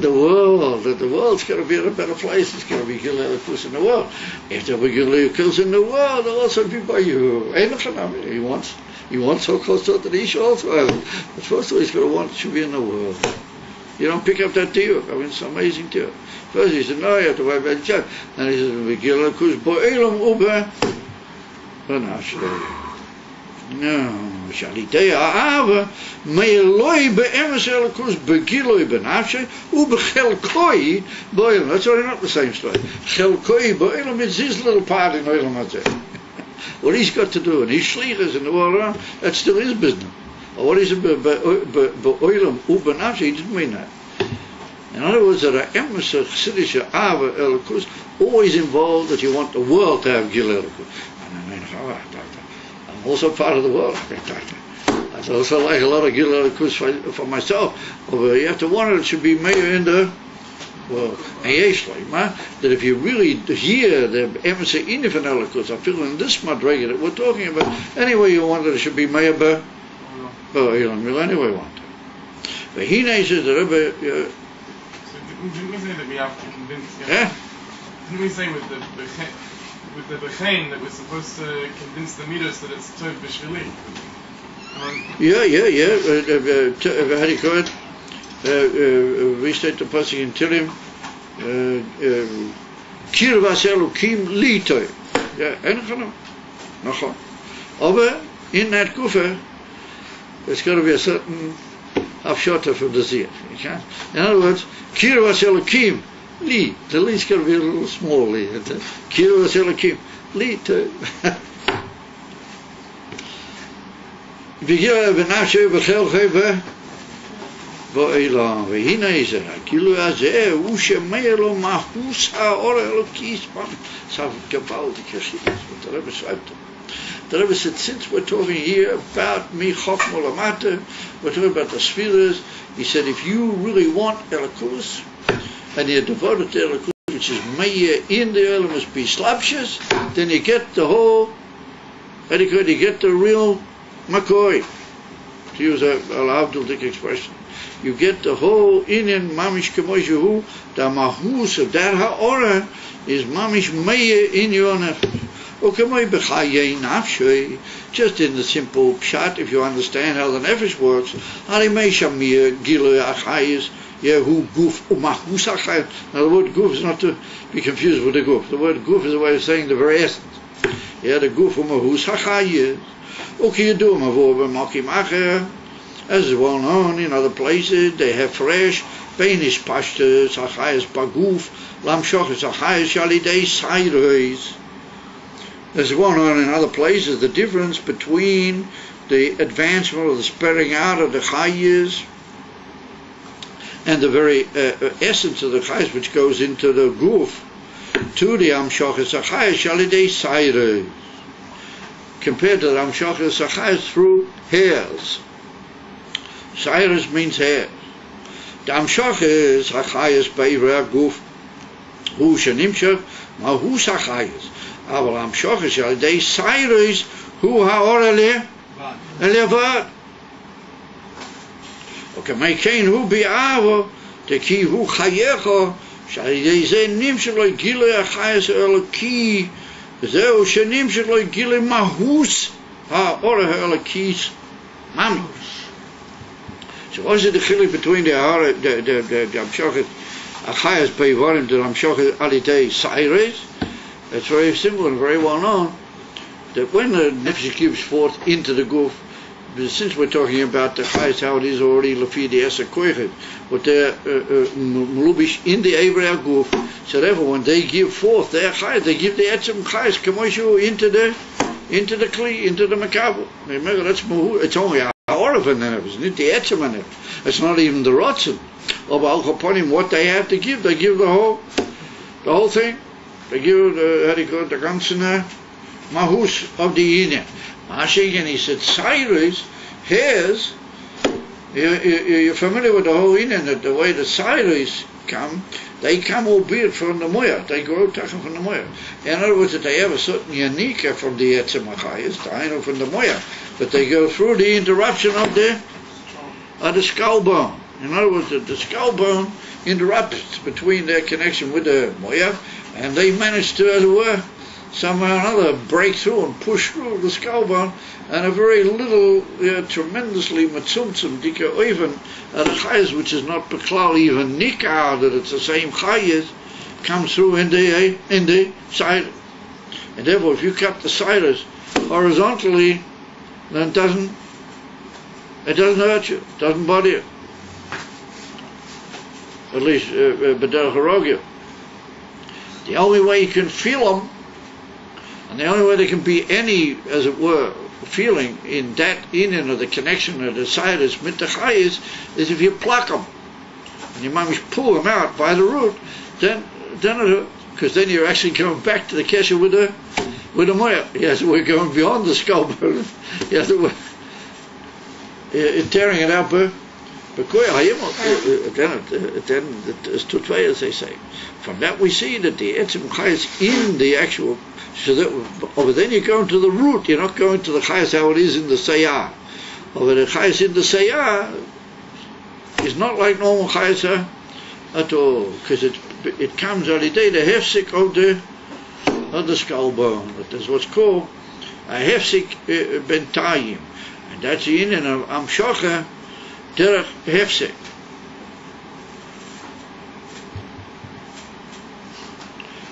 the world, that the world's going to be in a better place. It's going to be Gil Elokus in the world. If there were Gil Elokus in the world, they'll also be by you. He wants so close to the Ish also. But first of all, he's going to want to be in the world. You don't pick up that deal. I mean, it's an amazing deal. First he said, no, you have to worry about the child. And he said, Gil Elokus bo'elam ube. No, Shalidei ha'ava me'eloi be'emes Elokus begiloi benafshe ubechelkoi bo'elam. That's already not the same story. Chelkoi bo'elam is his little part in Olam Hazeh. What he's got to do, and his shlichus in the world around, that's still his business. Or what is it be'olam u'benafshe? He didn't mean that. In other words, that a emes chassidische ava Elokus always involved that you want the world to have Gil Elokus. I'm also part of the world. I also like a lot of Gil Elokus for myself. But you have to wonder, it should be mayor in the world. And yes, that if you really hear the emissary in von Elokus, I feel in this madrega that we're talking about, anyway you want it should be mayor by you'll anyway want it. But he says the Rebbe. Didn't we say that we have to convince? Didn't we say with the Bechain that we're supposed to convince the Midas that it's Tov B'Shvili? How do you call it? We state the passage in Tilim. Kirvas Elokim li Tov. Nachon. Aber in that kufa, there's got to be a certain hafshota from the ziyah. In other words, Kirvas Elokim li. The li's got to be a little small li. Kirvas Elokim li Tov. V'gila v'nafshe v'chelchei v'olam v'hina yizeh ha'kilu hazeh hu shemeir lo mahus ha'or elokis so gewaltig geschiedenis what the Rebbe schreibt. The Rebbe said, since we're talking here about mi chokma lamata, we're talking about the spheres, he said, if you really want Elokus and you're devoted to Elokus, which is meir in the Olamus B'Slapshus, then you get the whole, you get the real McCoy, to use a Abdul-Dik expression. You get the whole Inyan Mamish Kemoshehu, the Mahus of that Ha'ora is Mamish Meir in your nefesh. Just in the simple pshat, if you understand how the nefesh works, now the word guf is not to be confused with the guf. The word guf is a way of saying the very essence. The guf umahus hachayis. As is well known in other places, they have fresh Benish pashtas, Achayas Baguf, Lamshochas, Achayas Shalidei Sairois. There's one on in other places, the difference between the advancement or the spreading out of the chayes and the very essence of the chayes, which goes into the guf, to the amshachas achayes shalidei sayres, compared to the amshachas achayes through hairs. Sayres means hair. The amshachas achayes be'ivra guf hu shenimshach mahu achayes. Aber amshachas shalidei sayres hu ha'or elevad. וכמכן הוא ביאבו, כי הוא חייך, שעל ידי זה נמשך לו גילי החייס האלוקי, וזהו שנמשך לו גילי מהוס האור האלוקיס ממש. So what's the difference between the המשוכת החייס באיברים to the המשוכת על ידי sayres? It's very simple and very well known that when the nefesh gives forth into the guf, since we're talking about the chayes, how it is already lefi the eser koichet, but they're melubish in the Eivra Guf, so therefore when they give forth their chayes, they give the etzem chayes kamoshu into the kli, into the makabel. Remember, that's mahu. It's only a orif in there, isn't it? The etzem in it. It's not even the rotzen. Of al chaponim, what they have to give, they give the whole thing. They give how do you call it, the ganzen mahus of the inyan. Again, he said, sayres, hairs, you're familiar with the whole inyan, that the way the sayres come, they come albeit from the moya, they grow from the moya. In other words, that they have a certain yanika from the etzem achayis, from the moya, but they go through the interruption of the skull bone. In other words, the skull bone interrupts between their connection with the moya, and they manage to, as it were, somehow or another break through and push through the skull bone, and a very little, tremendously matzumtzum dika oiven the chayes, which is not beklal even nikah, that it's the same chayes, comes through in the side. And therefore, if you cut the siders horizontally, then it doesn't hurt you, it doesn't bother you. At least, b'derech harogya. The only way you can feel them, and the only way there can be any, as it were, feeling in that inyan of the connection of the siders mit the chayes, is if you pluck them and you might pull them out by the root, then because then you're actually going back to the kesher with the moya. Yes, we're going beyond the skull bone. Yes, we're tearing it out, but then it's tutve, as they say. From that we see that the etzem chayes in the actual. So that, but then you go into the root. You're not going to the chayes how it is in the sayah. Over the chayes in the sayah is not like normal chayes at all, because it comes on the day the hefsik of the skull bone. That's what's called a hefsik bentayim, and that's the inyan of amshocha derech hefsik.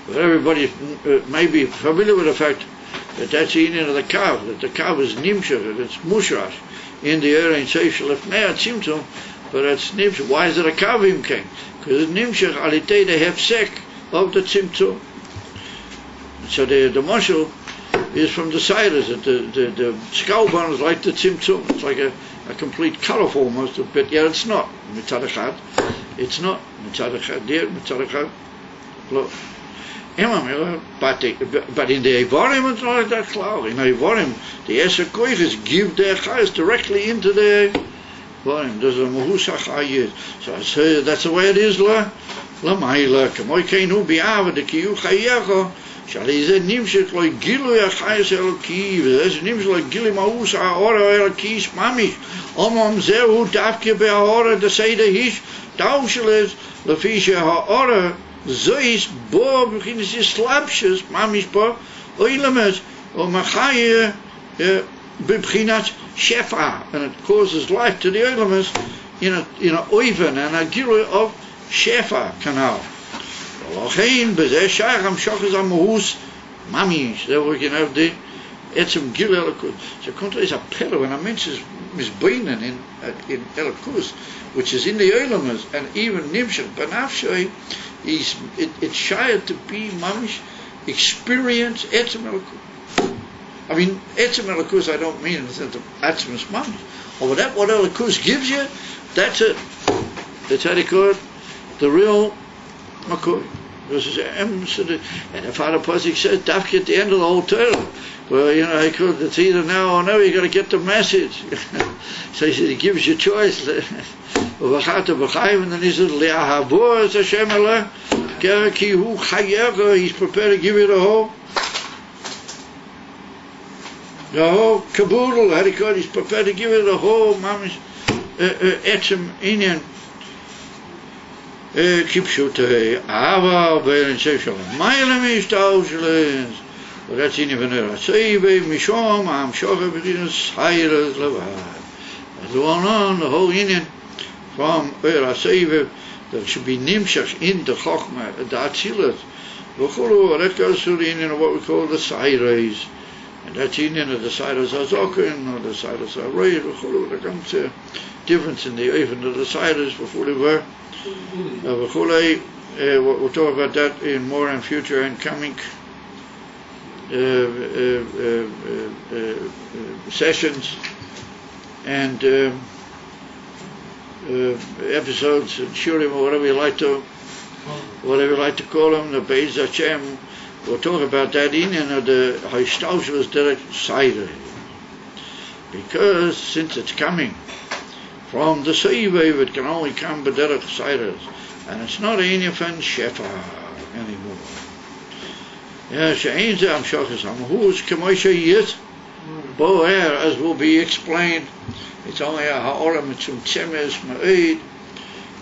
But everybody may be familiar with the fact that that's the inyan of the kav, that the kav is nimshach, that it's mushrash in the air in seif shelefnei tzimtzum, but that's nimshach. Why is it a kavim king? Because it's nimshach alitei the hefsek of the tzimtzum. So the mashal is from the siders, that the skull bone is like the tzimtzum. It's like a complete cutoff almost, but yet it's not. Mitzad echad, it's not. Mitzad echad there, mitzad echad lo. But in the Evarim it's not like that cloud. In the Evarim, the Eser Koiches give their chayes directly into the Evarim. There's a Mahus HaChayes. So I say that's the way it is, la Ma'ila. Kamoi Keinu Bi'ava de Kiyu Chayecha. Shali Zed Nimshek Loi Gilu HaChayes Eloki. V'ez Nimshek Loi Gili Mahus HaOra Eloki's Mamish. Omam Zehu Davke Be'ahora de Seide Hish. Tausheles Lefisha HaOra. Zois bo beginnen ze slapjes, mami's bo oilemes o machaye beginat shefa, and it causes life to the oilemes in a oven and a gilui of shefa canal. Lochein bezeh shacham shachas amahus mami's. There we can have the etzem gilui elikus. So contra is a pillar when a mensch is misbeinen in elikus, which is in the oilemes, and even nimshach benafshay. It's shy to be mamish experience Etzem Elokus. I mean, Etzem Elokus, I don't mean in the sense of Atzmus Mamish. Or that what Elokus gives you, that's it. That's how they call it, the real Makoi. And the Father Posik says, Dafki at the end of the whole Torah. Well, it's either now or never, you got to get the message. So he said, he gives you choice. And then he says, he's prepared to give you the whole caboodle, how do you call it? He's prepared to give you the whole mamish etzem inyan. Kipshutei, Ava, Belen Session, Mailam is Tauschlens, Ratzini Venera, Seive, Mishom, Am Shoga Beginners, Hires Levad. As well on the whole Indian from Era Seive, there should be Nimshach in the Chochma, the Atzilas. Vachulu, that goes through the Indian of what we call the Sires. And that's Indian of the Sires Azokin, or the Sires Array, Vachulu, there comes a difference in the even of the Sires before they were. We'll talk about that in more in future and coming sessions and episodes and shurim or whatever you like to call them. The Beis Hashem. We'll talk about that in the Haishtaushus direct side, because since it's coming from the Seivev, it can only come b'derech Seiras, and it's not an Inyan Shefa anymore. Yeah, she'ein ze amshachas hamahus k'moishe yit boer, as will be explained. It's only a ha'olam mitzumtzemes ma'id,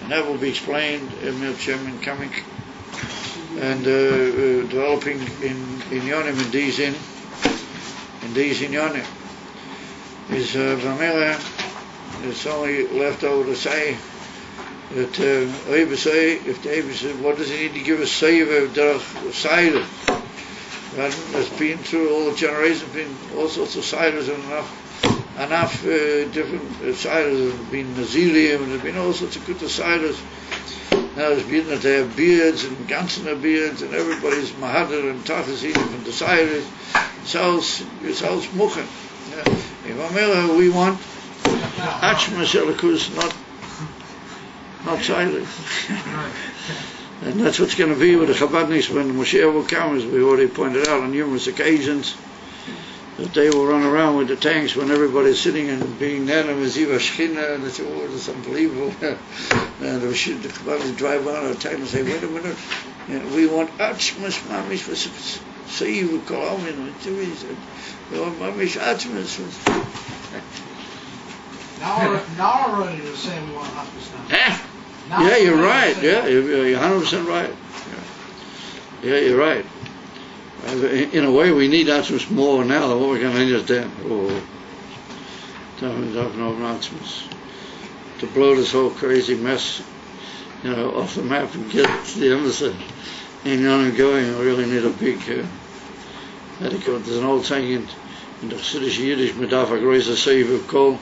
and that will be explained in Milchem coming and developing in Yonim in these Yonim is Vamela. It's only left over to say that Rebbe say, if the Rebbe said, what does he need to give a save of the cider? There's been through all the generations, been all sorts of ciders and enough different ciders. There's been Nazilium, and there's been all sorts of good ciders. Now there's been that they have beards and ganzen beards, and everybody's mahadar and tachas eating from the ciders. It sells muchen. In Mamela we want Achmas Elikus, not silent. And that's what's going to be with the Chabadniks when the Moshiach will come, as we already pointed out on numerous occasions, that they will run around with the tanks when everybody's sitting and being there, and Ziva Shechina, and it's unbelievable. And the Chabadniks will drive on a tank and say, wait a minute, we want Achmas Mamish for Seiv Kolamin, we want Mamish Achmas. Now already the same we want Achmas now. Yeah, you're right. Yeah, you're 100% right. Yeah, you're right. In a way, we need Achmas more now than what we're going to need then. To blow this whole crazy mess, off the map and get the embassy and going. We really need a big. There's an old saying in the Chassidish Yiddish, "Medaf a größer Seiv of Kol."